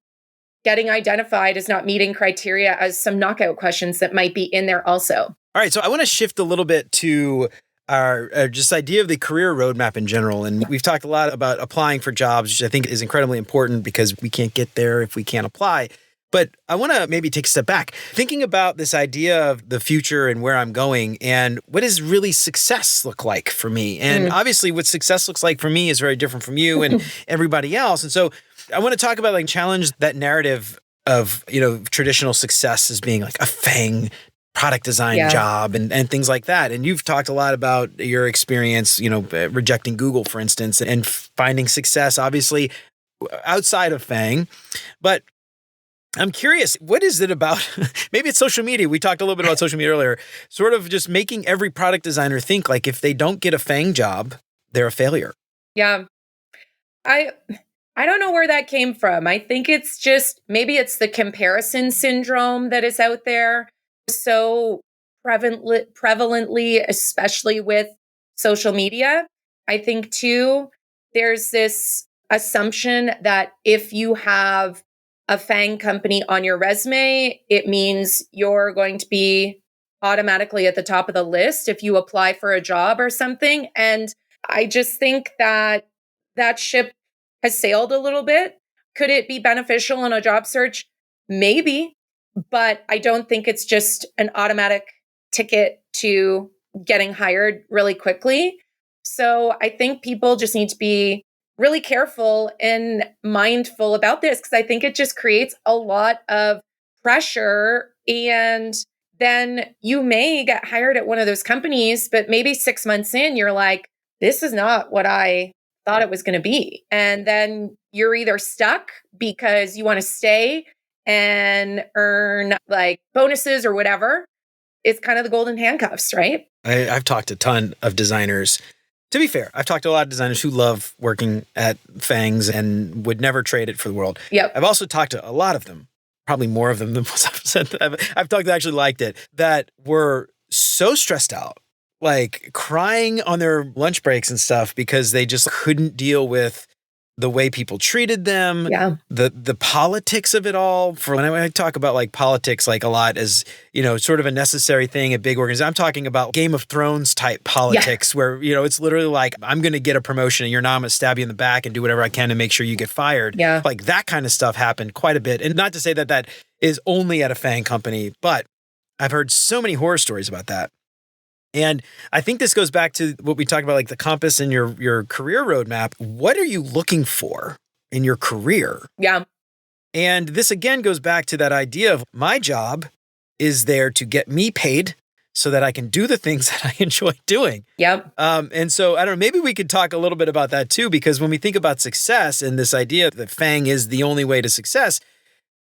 getting identified as not meeting criteria as some knockout questions that might be in there also. All right. So I want to shift a little bit to our just idea of the career roadmap in general. And we've talked a lot about applying for jobs, which I think is incredibly important because we can't get there if we can't apply. But I want to maybe take a step back, thinking about this idea of the future and where I'm going and what does really success look like for me? And obviously what success looks like for me is very different from you and everybody else. And so I want to talk about like challenge that narrative of, traditional success as being like a FANG product design job and things like that. And you've talked a lot about your experience, rejecting Google, for instance, and finding success, obviously, outside of FANG. But I'm curious, what is it about, maybe it's social media. We talked a little bit about social media earlier, sort of just making every product designer think like if they don't get a FANG job, they're a failure. Yeah. I don't know where that came from. I think it's just, maybe it's the comparison syndrome that is out there so prevalently, especially with social media. I think too, there's this assumption that if you have a FANG company on your resume, it means you're going to be automatically at the top of the list if you apply for a job or something. And I just think that ship has sailed a little bit. Could it be beneficial in a job search? Maybe, but I don't think it's just an automatic ticket to getting hired really quickly. So I think people just need to be really careful and mindful about this because I think it just creates a lot of pressure. And then you may get hired at one of those companies, but maybe 6 months in, you're like, this is not what I thought it was going to be. And then you're either stuck because you want to stay and earn like bonuses or whatever. It's kind of the golden handcuffs, right? I've talked to a ton of designers. To be fair, I've talked to a lot of designers who love working at FANGs and would never trade it for the world. Yep. I've also talked to a lot of them, probably more of them than most I've said. I've talked that actually liked it, that were so stressed out, like crying on their lunch breaks and stuff because they just couldn't deal with the way people treated them, the politics of it all. For when I talk about like politics, like a lot as, sort of a necessary thing at big organizations, I'm talking about Game of Thrones type politics where, it's literally like, I'm going to get a promotion and you're not, I'm going to stab you in the back and do whatever I can to make sure you get fired. Yeah. Like that kind of stuff happened quite a bit. And not to say that that is only at a FANG company, but I've heard so many horror stories about that. And I think this goes back to what we talked about, like the compass and your career roadmap. What are you looking for in your career? Yeah. And this again goes back to that idea of my job is there to get me paid so that I can do the things that I enjoy doing. Yep. And so I don't know, maybe we could talk a little bit about that too, because when we think about success and this idea that FANG is the only way to success,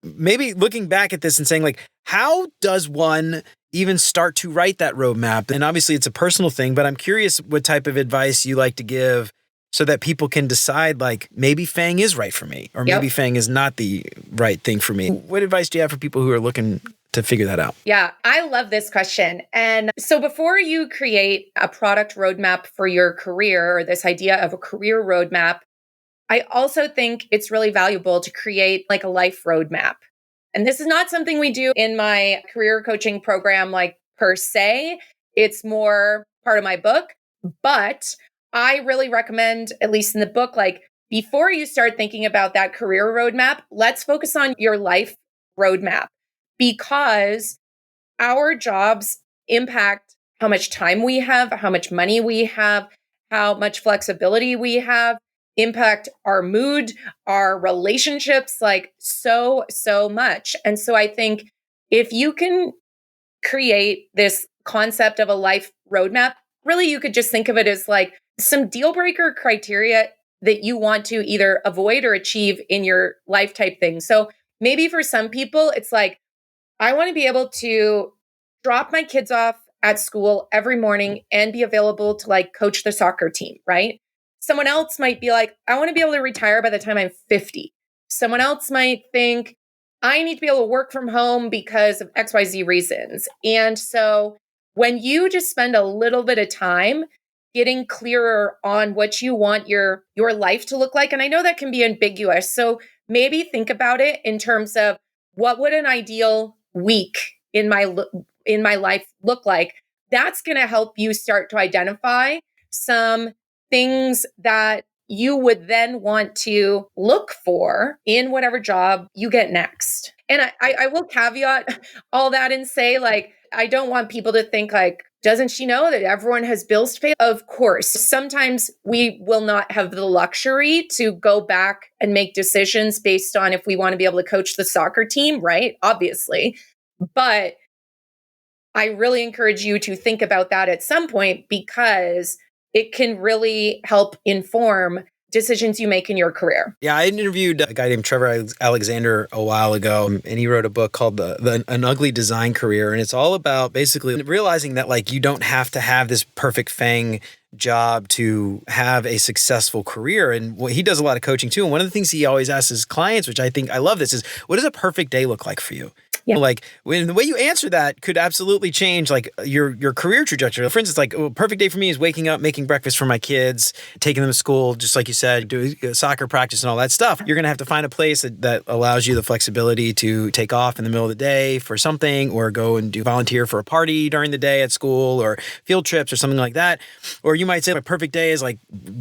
maybe looking back at this and saying like, how does one even start to write that roadmap? And obviously it's a personal thing, but I'm curious what type of advice you like to give so that people can decide like maybe FANG is right for me or maybe FANG is not the right thing for me. What advice do you have for people who are looking to figure that out? Yeah, I love this question. And so before you create a product roadmap for your career or this idea of a career roadmap, I also think it's really valuable to create like a life roadmap. And this is not something we do in my career coaching program, like per se. It's more part of my book. But I really recommend, at least in the book, like before you start thinking about that career roadmap, let's focus on your life roadmap because our jobs impact how much time we have, how much money we have, how much flexibility we have, impact our mood, our relationships, like so much. And so I think if you can create this concept of a life roadmap, really you could just think of it as like some deal breaker criteria that you want to either avoid or achieve in your life type thing. So maybe for some people, it's like, I want to be able to drop my kids off at school every morning and be available to like coach the soccer team, right? Someone else might be like, I want to be able to retire by the time I'm 50. Someone else might think, I need to be able to work from home because of XYZ reasons. And so when you just spend a little bit of time getting clearer on what you want your life to look like, and I know that can be ambiguous. So maybe think about it in terms of what would an ideal week in my life look like? That's going to help you start to identify some things that you would then want to look for in whatever job you get next. And I will caveat all that and say, like, I don't want people to think like, doesn't she know that everyone has bills to pay? Of course, sometimes we will not have the luxury to go back and make decisions based on if we want to be able to coach the soccer team, right? Obviously. But I really encourage you to think about that at some point because it can really help inform decisions you make in your career. Yeah, I interviewed a guy named Trevor Alexander a while ago, and he wrote a book called An Ugly Design Career. And it's all about basically realizing that like you don't have to have this perfect FANG job to have a successful career. And he does a lot of coaching too. And one of the things he always asks his clients, which I think I love this, is what does a perfect day look like for you? Yeah. Like when the way you answer that could absolutely change like your career trajectory. For instance, like a perfect day for me is waking up, making breakfast for my kids, taking them to school, just like you said, doing soccer practice and all that stuff. You're going to have to find a place that allows you the flexibility to take off in the middle of the day for something or go and do volunteer for a party during the day at school or field trips or something like that. Or you might say my perfect day is like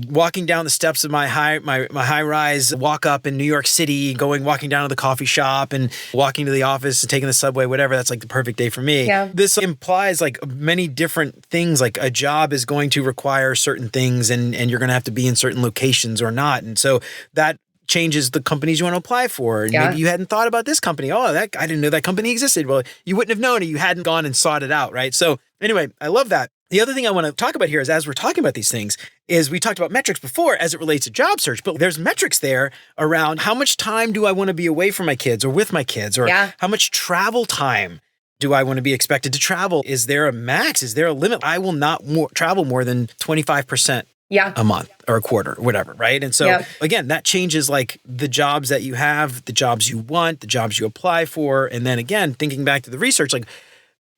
walking down the steps of my high rise walk up in New York City, walking down to the coffee shop and walking to the office and taking the subway, whatever. That's like the perfect day for me. Yeah. This implies like many different things. Like a job is going to require certain things and you're going to have to be in certain locations or not. And so that changes the companies you want to apply for. And maybe you hadn't thought about this company. Oh, I didn't know that company existed. Well, you wouldn't have known it. You hadn't gone and sought it out, right? So anyway, I love that. The other thing I want to talk about here is, as we're talking about these things, is we talked about metrics before as it relates to job search, but there's metrics there around how much time do I want to be away from my kids or with my kids, or how much travel time do I want to be expected to travel? Is there a max? Is there a limit? I will not travel more than 25% a month or a quarter, or whatever, right? And so again, that changes like the jobs that you have, the jobs you want, the jobs you apply for. And then again, thinking back to the research, like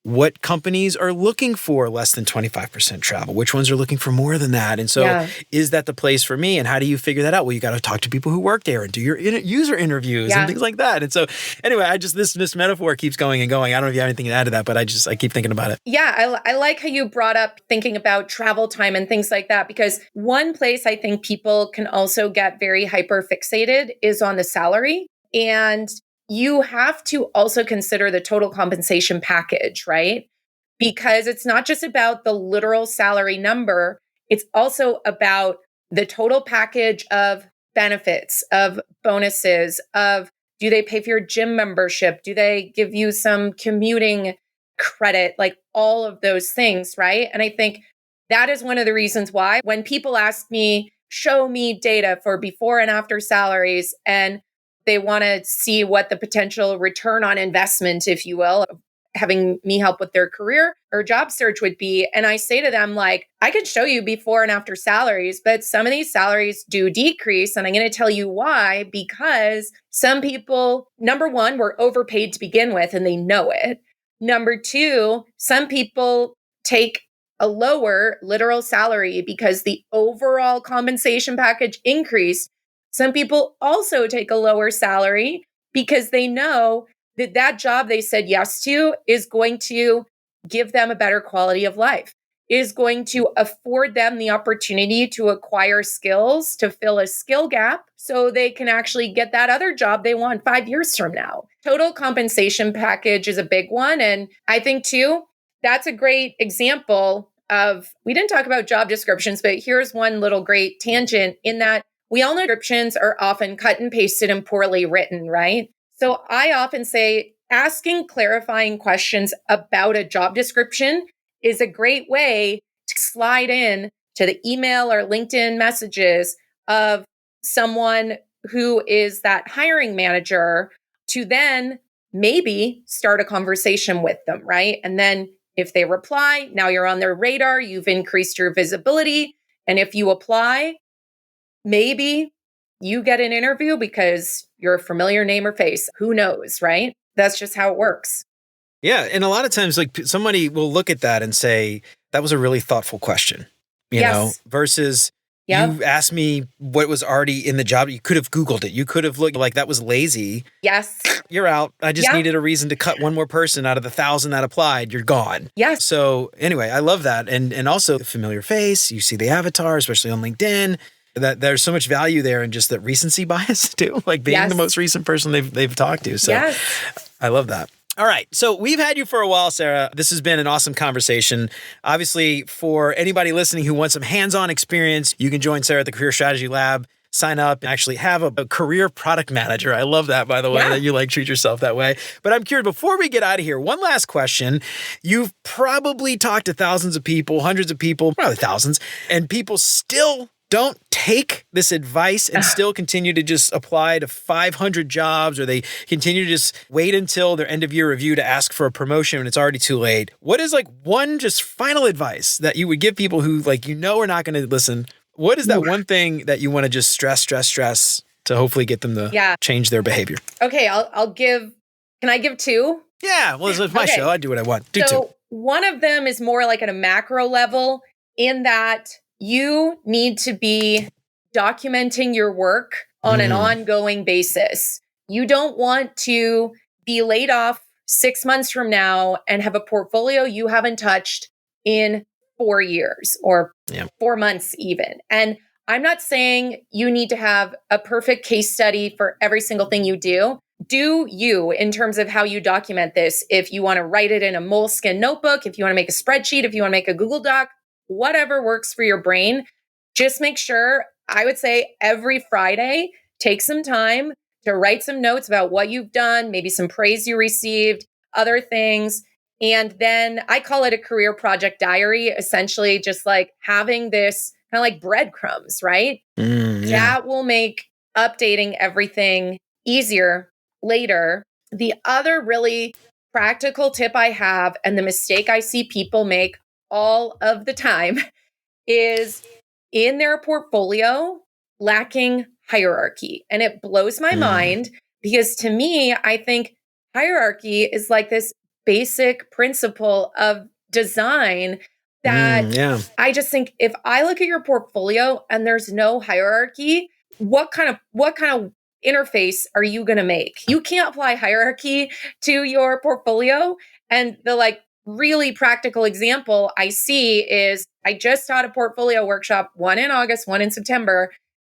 what companies are looking for less than 25% travel? Which ones are looking for more than that? And so is that the place for me? And how do you figure that out? Well, you got to talk to people who work there and do your user interviews and things like that. And so anyway, this metaphor keeps going and going. I don't know if you have anything to add to that, but I keep thinking about it. Yeah, I like how you brought up thinking about travel time and things like that, because one place I think people can also get very hyper fixated is on the salary. And you have to also consider the total compensation package, right? Because it's not just about the literal salary number, it's also about the total package of benefits, of bonuses, of do they pay for your gym membership? Do they give you some commuting credit? Like all of those things, right? And I think that is one of the reasons why when people ask me, show me data for before and after salaries, and they want to see what the potential return on investment, if you will, of having me help with their career or job search would be. And I say to them, like, I can show you before and after salaries, but some of these salaries do decrease. And I'm going to tell you why, because some people, number one, were overpaid to begin with, and they know it. Number two, some people take a lower literal salary because the overall compensation package increased. Some people also take a lower salary because they know that that job they said yes to is going to give them a better quality of life, is going to afford them the opportunity to acquire skills, to fill a skill gap so they can actually get that other job they want 5 years from now. Total compensation package is a big one. And I think too, that's a great example of, we didn't talk about job descriptions, but here's one little great tangent in that we all know descriptions are often cut and pasted and poorly written, right? So I often say asking clarifying questions about a job description is a great way to slide in to the email or LinkedIn messages of someone who is that hiring manager to then maybe start a conversation with them, right? And then if they reply, now you're on their radar, you've increased your visibility. And if you apply, maybe you get an interview because you're a familiar name or face. Who knows, right? That's just how it works. Yeah. And a lot of times, like somebody will look at that and say, that was a really thoughtful question, you know, versus you asked me what was already in the job. You could have Googled it. You could have looked like that was lazy. Yes. You're out. I just needed a reason to cut one more person out of the 1,000 that applied. You're gone. Yes. So anyway, I love that. And also the familiar face, you see the avatar, especially on LinkedIn. That there's so much value there in just that recency bias too, like being the most recent person they've talked to. So I love that. All right. So we've had you for a while, Sarah. This has been an awesome conversation. Obviously, for anybody listening who wants some hands-on experience, you can join Sarah at the Career Strategy Lab, sign up and actually have a career product manager. I love that, by the way, that you like treat yourself that way. But I'm curious, before we get out of here, one last question. You've probably talked to thousands of people, hundreds of people, probably thousands, and people still don't take this advice and still continue to just apply to 500 jobs, or they continue to just wait until their end of year review to ask for a promotion when it's already too late. What is like one just final advice that you would give people who like, you know, are not going to listen? What is that one thing that you want to just stress to hopefully get them to change their behavior? Okay. I'll give, can I give two? Yeah. Well, it's my show. I do what I want. Do two. One of them is more like at a macro level in that you need to be documenting your work on an ongoing basis. You don't want to be laid off 6 months from now and have a portfolio you haven't touched in 4 years or 4 months even. And I'm not saying you need to have a perfect case study for every single thing you do. Do you in terms of how you document this? If you want to write it in a Moleskine notebook, if you want to make a spreadsheet, if you want to make a Google Doc, whatever works for your brain, just make sure, I would say every Friday, take some time to write some notes about what you've done, maybe some praise you received, other things, And then I call it a career project diary, essentially just like having this kind of like breadcrumbs, right? That will make updating everything easier later. The other really practical tip I have, and the mistake I see people make all of the time, is in their portfolio lacking hierarchy. And it blows my mind because to me, I think hierarchy is like this basic principle of design that I just think if I look at your portfolio and there's no hierarchy, what kind of interface are you going to make? You can't apply hierarchy to your portfolio. And the like really practical example I see is I just taught a portfolio workshop, one in August, one in September,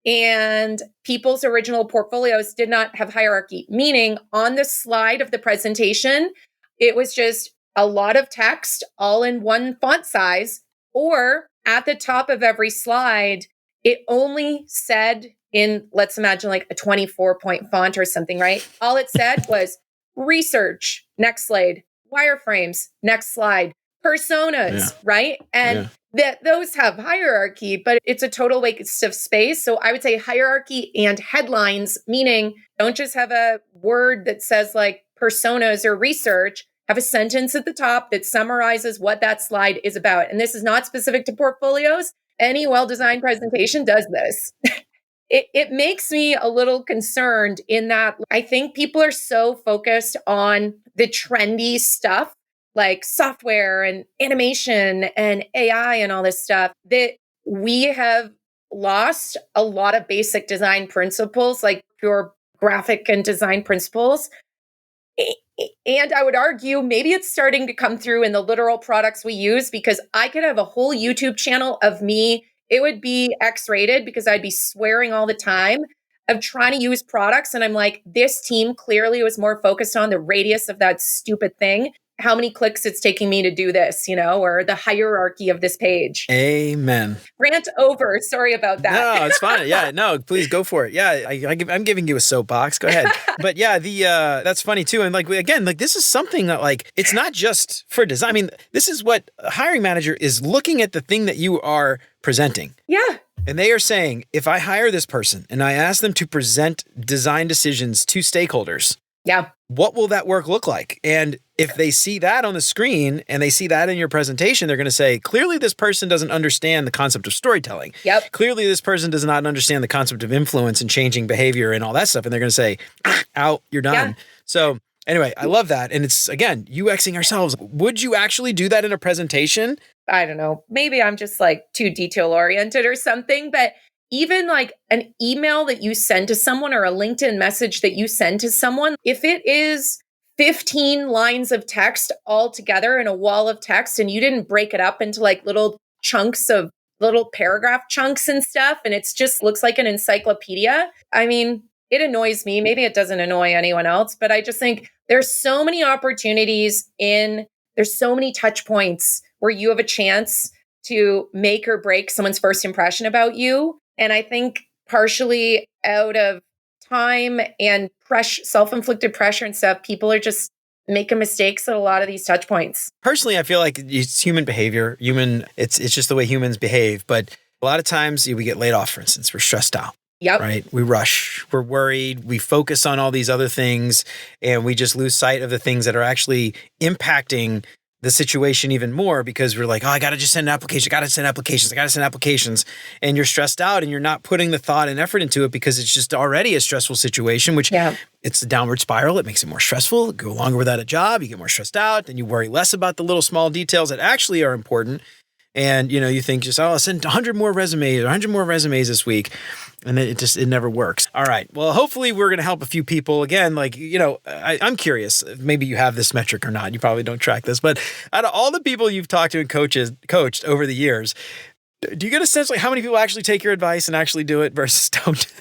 and people's original portfolios did not have hierarchy, meaning on the slide of the presentation, it was just a lot of text all in one font size, or at the top of every slide, it only said in, let's imagine like a 24-point font or something, right? All it said was research, next slide, wireframes, next slide, personas, right? And that those have hierarchy, but it's a total waste of space. So I would say hierarchy and headlines, meaning don't just have a word that says like personas or research, have a sentence at the top that summarizes what that slide is about. And this is not specific to portfolios. Any well-designed presentation does this. It makes me a little concerned in that I think people are so focused on the trendy stuff like software and animation and AI and all this stuff that we have lost a lot of basic design principles, like pure graphic and design principles. And I would argue maybe it's starting to come through in the literal products we use, because I could have a whole YouTube channel of me. It would be X-rated because I'd be swearing all the time of trying to use products. And I'm like, this team clearly was more focused on the radius of that stupid thing, how many clicks it's taking me to do this, or the hierarchy of this page. Amen. Rant over. Sorry about that. No, it's fine. Yeah, no, please go for it. Yeah, I'm giving you a soapbox. Go ahead. But yeah, that's funny too. And like, again, like this is something that like, it's not just for design. I mean, this is what a hiring manager is looking at the thing that you are presenting. Yeah. And they are saying, if I hire this person and I ask them to present design decisions to stakeholders, what will that work look like? And if they see that on the screen and they see that in your presentation, they're going to say, clearly this person doesn't understand the concept of storytelling. Yep. Clearly this person does not understand the concept of influence and changing behavior and all that stuff. And they're going to say, out, you're done. Yeah. So anyway, I love that. And it's, again, UXing ourselves. Would you actually do that in a presentation? I don't know. Maybe I'm just like too detail oriented or something, but even like an email that you send to someone or a LinkedIn message that you send to someone, if it is 15 lines of text all together in a wall of text and you didn't break it up into like little chunks of little paragraph chunks and stuff, and it's just looks like an encyclopedia. I mean, it annoys me. Maybe it doesn't annoy anyone else, but I just think there's so many opportunities there's so many touch points where you have a chance to make or break someone's first impression about you. And I think partially out of time and self-inflicted pressure and stuff, people are just making mistakes at a lot of these touch points. Personally, I feel like it's human behavior. It's just the way humans behave. But a lot of times we get laid off, for instance, we're stressed out. Yep. Right? We rush, we're worried, we focus on all these other things, and we just lose sight of the things that are actually impacting the situation even more, because we're like, oh, I got to just send an application. I got to send applications. And you're stressed out and you're not putting the thought and effort into it because it's just already a stressful situation, which it's a downward spiral. It makes it more stressful. Go longer without a job. You get more stressed out. Then you worry less about the little small details that actually are important. And, you think just, I'll send 100 more resumes this week. And it never works. All right. Well, hopefully we're going to help a few people. Again, like, I'm curious, maybe you have this metric or not. You probably don't track this, but out of all the people you've talked to and coached over the years, do you get a sense like how many people actually take your advice and actually do it versus don't?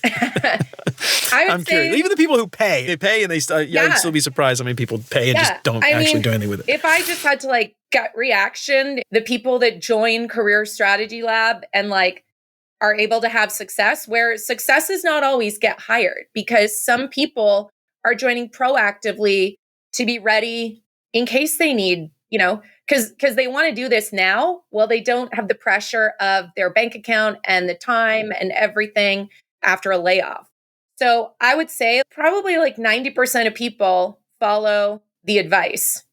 I'm curious. Even the people who pay, and they I'd still be surprised how many people pay and just don't actually do anything with it. If I just had to like gut reaction, the people that join Career Strategy Lab and like are able to have success, where success is not always get hired, because some people are joining proactively to be ready in case they need because they want to do this now. Well, they don't have the pressure of their bank account and the time and everything after a layoff. So I would say probably like 90% of people follow the advice,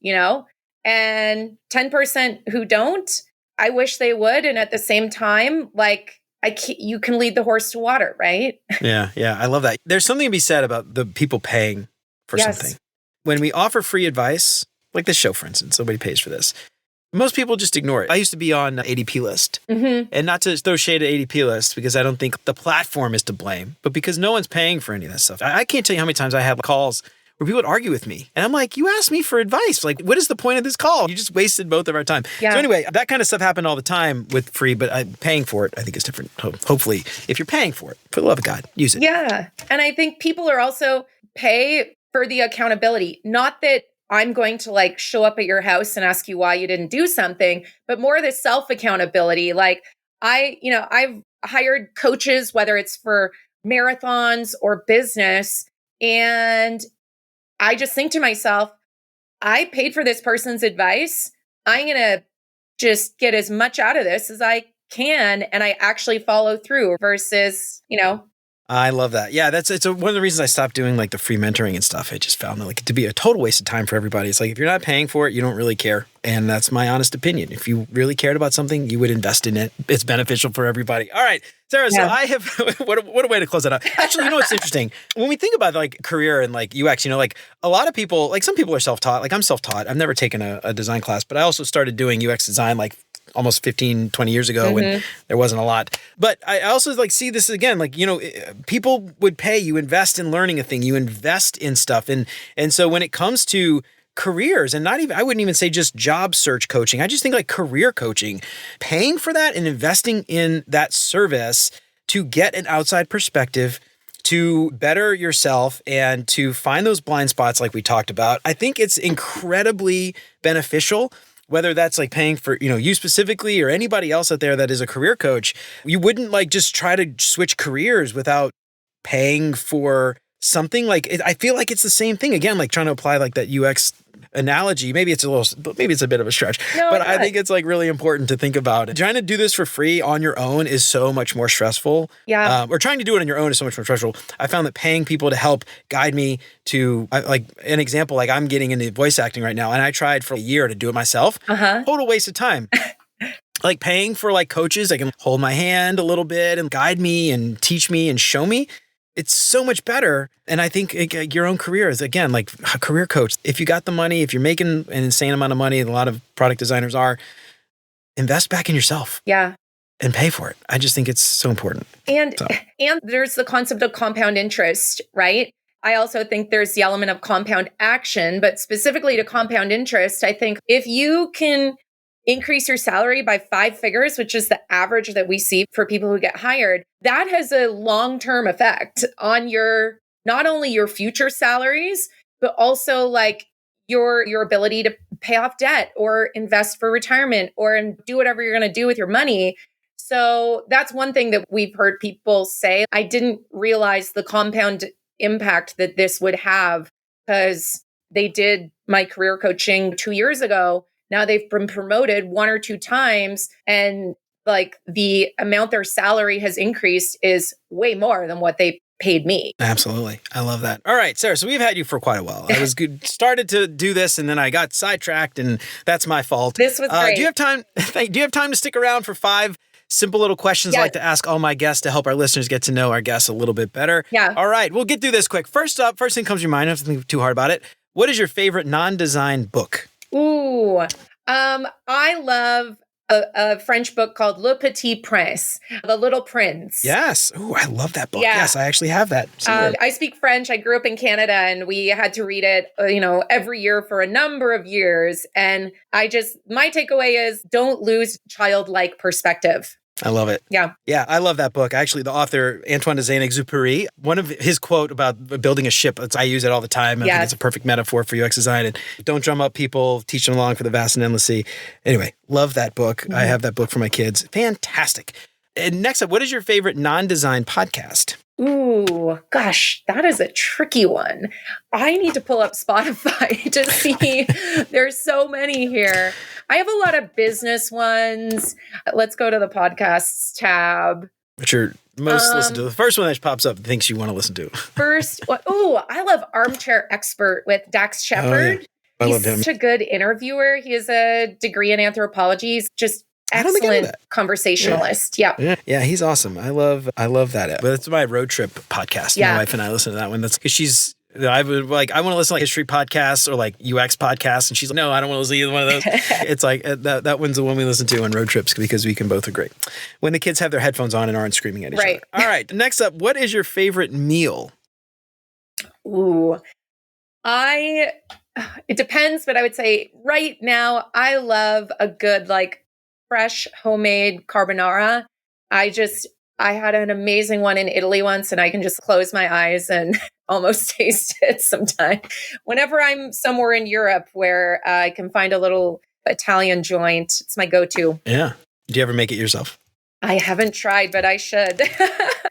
and 10% who don't, I wish they would. And at the same time, like you can lead the horse to water, right? Yeah. I love that. There's something to be said about the people paying for something. When we offer free advice, like this show, for instance, somebody pays for this. Most people just ignore it. I used to be on ADP list, and not to throw shade at ADP list because I don't think the platform is to blame, but because no one's paying for any of that stuff. I can't tell you how many times I have calls where people would argue with me. And I'm like, you asked me for advice. Like, what is the point of this call? You just wasted both of our time. Yeah. So anyway, that kind of stuff happened all the time with free, but paying for it, I think is different. Hopefully, if you're paying for it, for the love of God, use it. Yeah. And I think people are also pay for the accountability. Not that I'm going to like show up at your house and ask you why you didn't do something, but more the self-accountability. Like I've hired coaches, whether it's for marathons or business, and I just think to myself, I paid for this person's advice. I'm going to just get as much out of this as I can. And I actually follow through versus, I love that. Yeah, it's one of the reasons I stopped doing like the free mentoring and stuff. I just found that like to be a total waste of time for everybody. It's like, if you're not paying for it, you don't really care. And that's my honest opinion. If you really cared about something, you would invest in it. It's beneficial for everybody. All right, Sarah, so I have, what a way to close that out. Actually, what's interesting? When we think about like career and like UX, like a lot of people, like some people are self-taught. Like I'm self-taught. I've never taken a design class, but I also started doing UX design like almost 15, 20 years ago when there wasn't a lot. But I also like see this again, like, people would pay, you invest in learning a thing, you invest in stuff. And so when it comes to careers and I wouldn't even say just job search coaching, I just think like career coaching, paying for that and investing in that service to get an outside perspective, to better yourself and to find those blind spots like we talked about. I think it's incredibly beneficial. Whether that's like paying for, you specifically or anybody else out there that is a career coach, you wouldn't like just try to switch careers without paying for something. Like I feel like it's the same thing again, like trying to apply like that UX analogy. Maybe it's a bit of a stretch, but I think it's like really important to think about it. Trying to do this for free on your own is so much more stressful. Yeah. Or trying to do it on your own is so much more stressful. I found that paying people to help guide me to like an example, like I'm getting into voice acting right now and I tried for a year to do it myself. Total waste of time. Like paying for like coaches that can hold my hand a little bit and guide me and teach me and show me. It's so much better. And I think your own career is, again, like a career coach. If you got the money, if you're making an insane amount of money, and a lot of product designers are, invest back in yourself. Yeah. And pay for it. I just think it's so important. And there's the concept of compound interest, right? I also think there's the element of compound action, but specifically to compound interest, I think if you can increase your salary by 5 figures, which is the average that we see for people who get hired, that has a long-term effect on not only your future salaries, but also like your ability to pay off debt or invest for retirement or do whatever you're going to do with your money. So that's one thing that we've heard people say. I didn't realize the compound impact that this would have because they did my career coaching 2 years ago. Now they've been promoted 1 or 2 times and like the amount their salary has increased is way more than what they paid me. Absolutely. I love that. All right, Sarah, so we've had you for quite a while. I was started to do this and then I got sidetracked and that's my fault. This was great. Do you have time to stick around for 5 simple little questions I like to ask all my guests to help our listeners get to know our guests a little bit better? Yeah. All right, we'll get through this quick. First thing comes to your mind, don't have to think too hard about it. What is your favorite non-design book? Ooh, I love a French book called Le Petit Prince, The Little Prince. Yes. Ooh, I love that book. Yeah. Yes, I actually have that. I speak French. I grew up in Canada and we had to read it, every year for a number of years. And my takeaway is don't lose childlike perspective. I love it. Yeah. Yeah, I love that book. Actually, the author, Antoine de Saint-Exupéry, one of his quote about building a ship, I use it all the time. I think it's a perfect metaphor for UX design. And don't drum up people, teach them along for the vast and endless sea. Anyway, love that book. I have that book for my kids. Fantastic. And next up, what is your favorite non-design podcast? Ooh, gosh, that is a tricky one. I need to pull up Spotify to see. There's so many here. I have a lot of business ones. Let's go to the podcasts tab. What's your most listened to? The first one that pops up thinks you want to listen to. First, I love Armchair Expert with Dax Shepard. Oh, yeah. I love him. He's such a good interviewer. He has a degree in anthropology. He's just excellent conversationalist. Yeah. Yeah, he's awesome. I love that. But it's my road trip podcast. Yeah. My wife and I listen to that one. That's because she's I would like, I want to listen to like history podcasts or like UX podcasts. And she's like, no, I don't want to listen to either one of those. It's like that one's the one we listen to on road trips because we can both agree. When the kids have their headphones on and aren't screaming at each other. All right. Next up, what is your favorite meal? Ooh, it depends, but I would say right now, I love a good, like fresh homemade carbonara. I had an amazing one in Italy once, and I can just close my eyes and almost taste it sometimes. Whenever I'm somewhere in Europe where I can find a little Italian joint, it's my go-to. Yeah. Do you ever make it yourself? I haven't tried, but I should.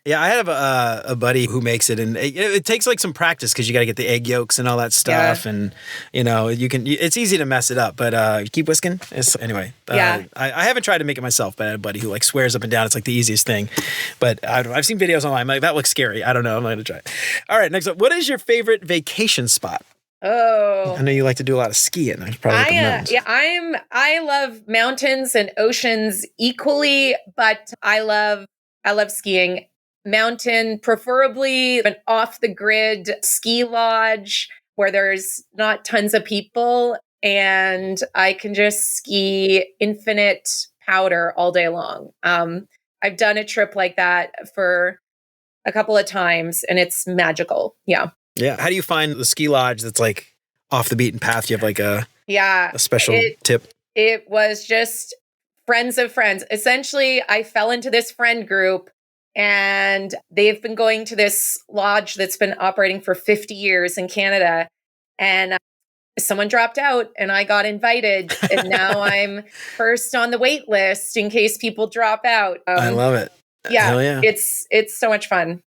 Yeah, I have a buddy who makes it, and it takes like some practice because you got to get the egg yolks and all that stuff, and it's easy to mess it up, but keep whisking. Anyway, I haven't tried to make it myself, but I had a buddy who like swears up and down it's like the easiest thing. But I've seen videos online. I'm like, that looks scary. I don't know. I'm not gonna try it. All right, next up, what is your favorite vacation spot? Oh, I know you like to do a lot of skiing. I love mountains and oceans equally, but I love skiing. Mountain, preferably an off the grid ski lodge where there's not tons of people and I can just ski infinite powder all day long. I've done a trip like that for a couple of times and it's magical. Yeah. Yeah. How do you find the ski lodge that's like off the beaten path? Do you have like a special tip? It was just friends of friends. Essentially, I fell into this friend group and they've been going to this lodge that's been operating for 50 years in Canada. And someone dropped out and I got invited. And now I'm first on the wait list in case people drop out. I love it. Yeah, hell yeah. It's so much fun.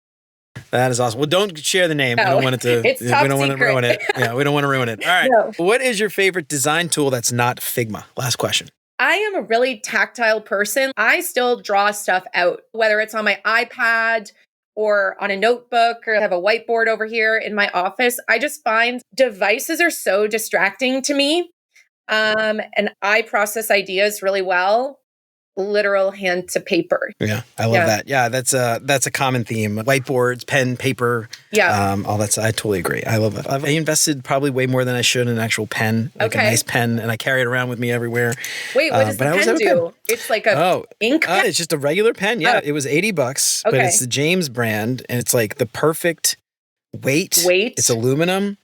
That is awesome. Well, don't share the name. No, we don't want it to. It's top we don't want to ruin it. Yeah, we don't want to ruin it. All right. No. What is your favorite design tool that's not Figma? Last question. I am a really tactile person. I still draw stuff out, whether it's on my iPad or on a notebook, or I have a whiteboard over here in my office. I just find devices are so distracting to me. And I process ideas really well. Literal hand to paper. Yeah, I love that. Yeah, that's a common theme. Whiteboards, pen, paper. Yeah. All that's. I totally agree. I love it. I invested probably way more than I should in an actual pen, like a nice pen, and I carry it around with me everywhere. Wait, what does the pen do? It's like a ink pen? It's just a regular pen. Yeah, it was $80, but it's the James brand, and it's like the perfect weight. It's aluminum.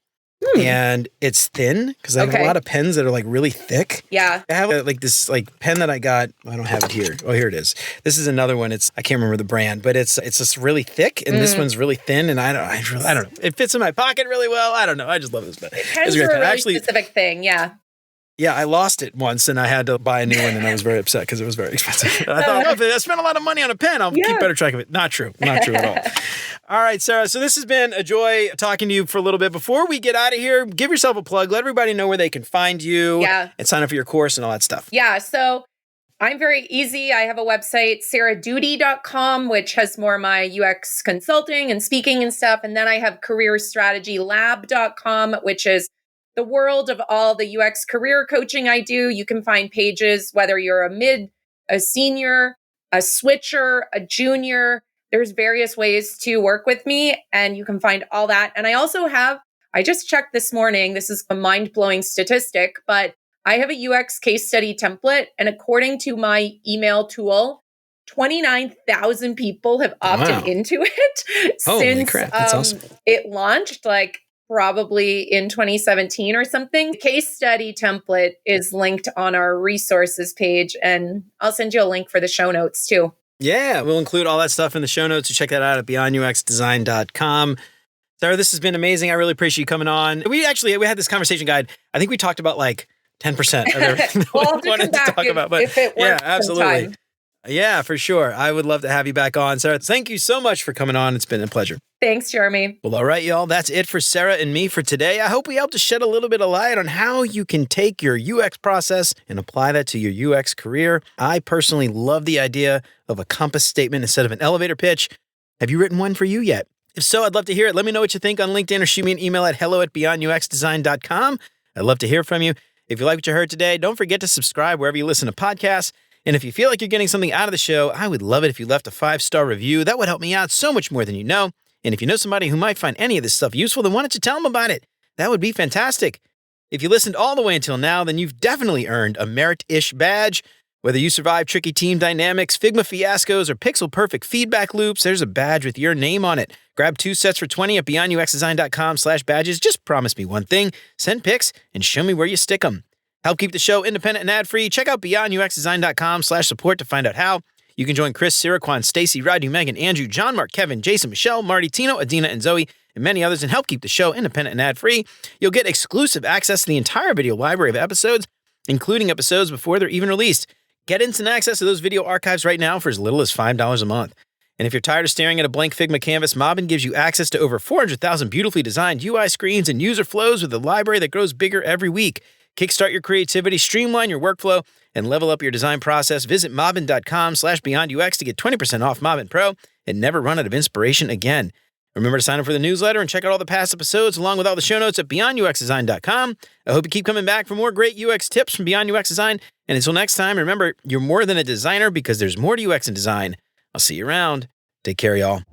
And it's thin because I have a lot of pens that are like really thick. Yeah. I have like this like pen that I got. I don't have it here. Oh, here it is. This is another one. I can't remember the brand, but it's just really thick, and this one's really thin. And I don't know. It fits in my pocket really well. I don't know. I just love this pen. Pens are a really specific thing. Yeah. Yeah, I lost it once, and I had to buy a new one, and I was very upset because it was very expensive. I thought, if I spent a lot of money on a pen, I'll keep better track of it. Not true. Not true at all. All right, Sarah. So this has been a joy talking to you for a little bit. Before we get out of here, give yourself a plug. Let everybody know where they can find you and sign up for your course and all that stuff. Yeah, so I'm very easy. I have a website, sarahdoody.com, which has more of my UX consulting and speaking and stuff. And then I have careerstrategylab.com, which is the world of all the UX career coaching I do. You can find pages, whether you're a mid, a senior, a switcher, a junior. There's various ways to work with me, and you can find all that. And I just checked this morning, this is a mind-blowing statistic, but I have a UX case study template, and according to my email tool, 29,000 people have opted into it since That's awesome. It launched, like probably in 2017 or something. The case study template is linked on our resources page, and I'll send you a link for the show notes too. Yeah, we'll include all that stuff in the show notes. So check that out at beyonduxdesign.com. Sarah, this has been amazing. I really appreciate you coming on. We had this conversation guide. I think we talked about like 10% of everything we wanted to talk about. But if it works, yeah, absolutely. sometime. Yeah, for sure. I would love to have you back on. Sarah, thank you so much for coming on. It's been a pleasure. Thanks, Jeremy. Well, all right, y'all. That's it for Sarah and me for today. I hope we helped to shed a little bit of light on how you can take your UX process and apply that to your UX career. I personally love the idea of a compass statement instead of an elevator pitch. Have you written one for you yet? If so, I'd love to hear it. Let me know what you think on LinkedIn or shoot me an email at hello@beyonduxdesign.com. I'd love to hear from you. If you like what you heard today, don't forget to subscribe wherever you listen to podcasts. And if you feel like you're getting something out of the show, I would love it if you left a 5-star review. That would help me out so much more than you know. And if you know somebody who might find any of this stuff useful, then why don't you tell them about it? That would be fantastic. If you listened all the way until now, then you've definitely earned a merit-ish badge. Whether you survive tricky team dynamics, Figma fiascos, or pixel-perfect feedback loops, there's a badge with your name on it. Grab 2 sets for $20 at beyonduxdesign.com/badges. Just promise me one thing. Send pics and show me where you stick them. Help keep the show independent and ad-free. Check out beyonduxdesign.com/support to find out how. You can join Chris, Siraquan, Stacy, Rodney, Megan, Andrew, John, Mark, Kevin, Jason, Michelle, Marty, Tino, Adina, and Zoe, and many others, and help keep the show independent and ad-free. You'll get exclusive access to the entire video library of episodes, including episodes before they're even released. Get instant access to those video archives right now for as little as $5 a month. And if you're tired of staring at a blank Figma canvas, Mobbin gives you access to over 400,000 beautifully designed UI screens and user flows with a library that grows bigger every week. Kickstart your creativity, streamline your workflow, and level up your design process. Visit mobbin.com/beyondux to get 20% off Mobbin Pro and never run out of inspiration again. Remember to sign up for the newsletter and check out all the past episodes along with all the show notes at beyonduxdesign.com. I hope you keep coming back for more great UX tips from Beyond UX Design. And until next time, remember, you're more than a designer because there's more to UX and design. I'll see you around. Take care, y'all.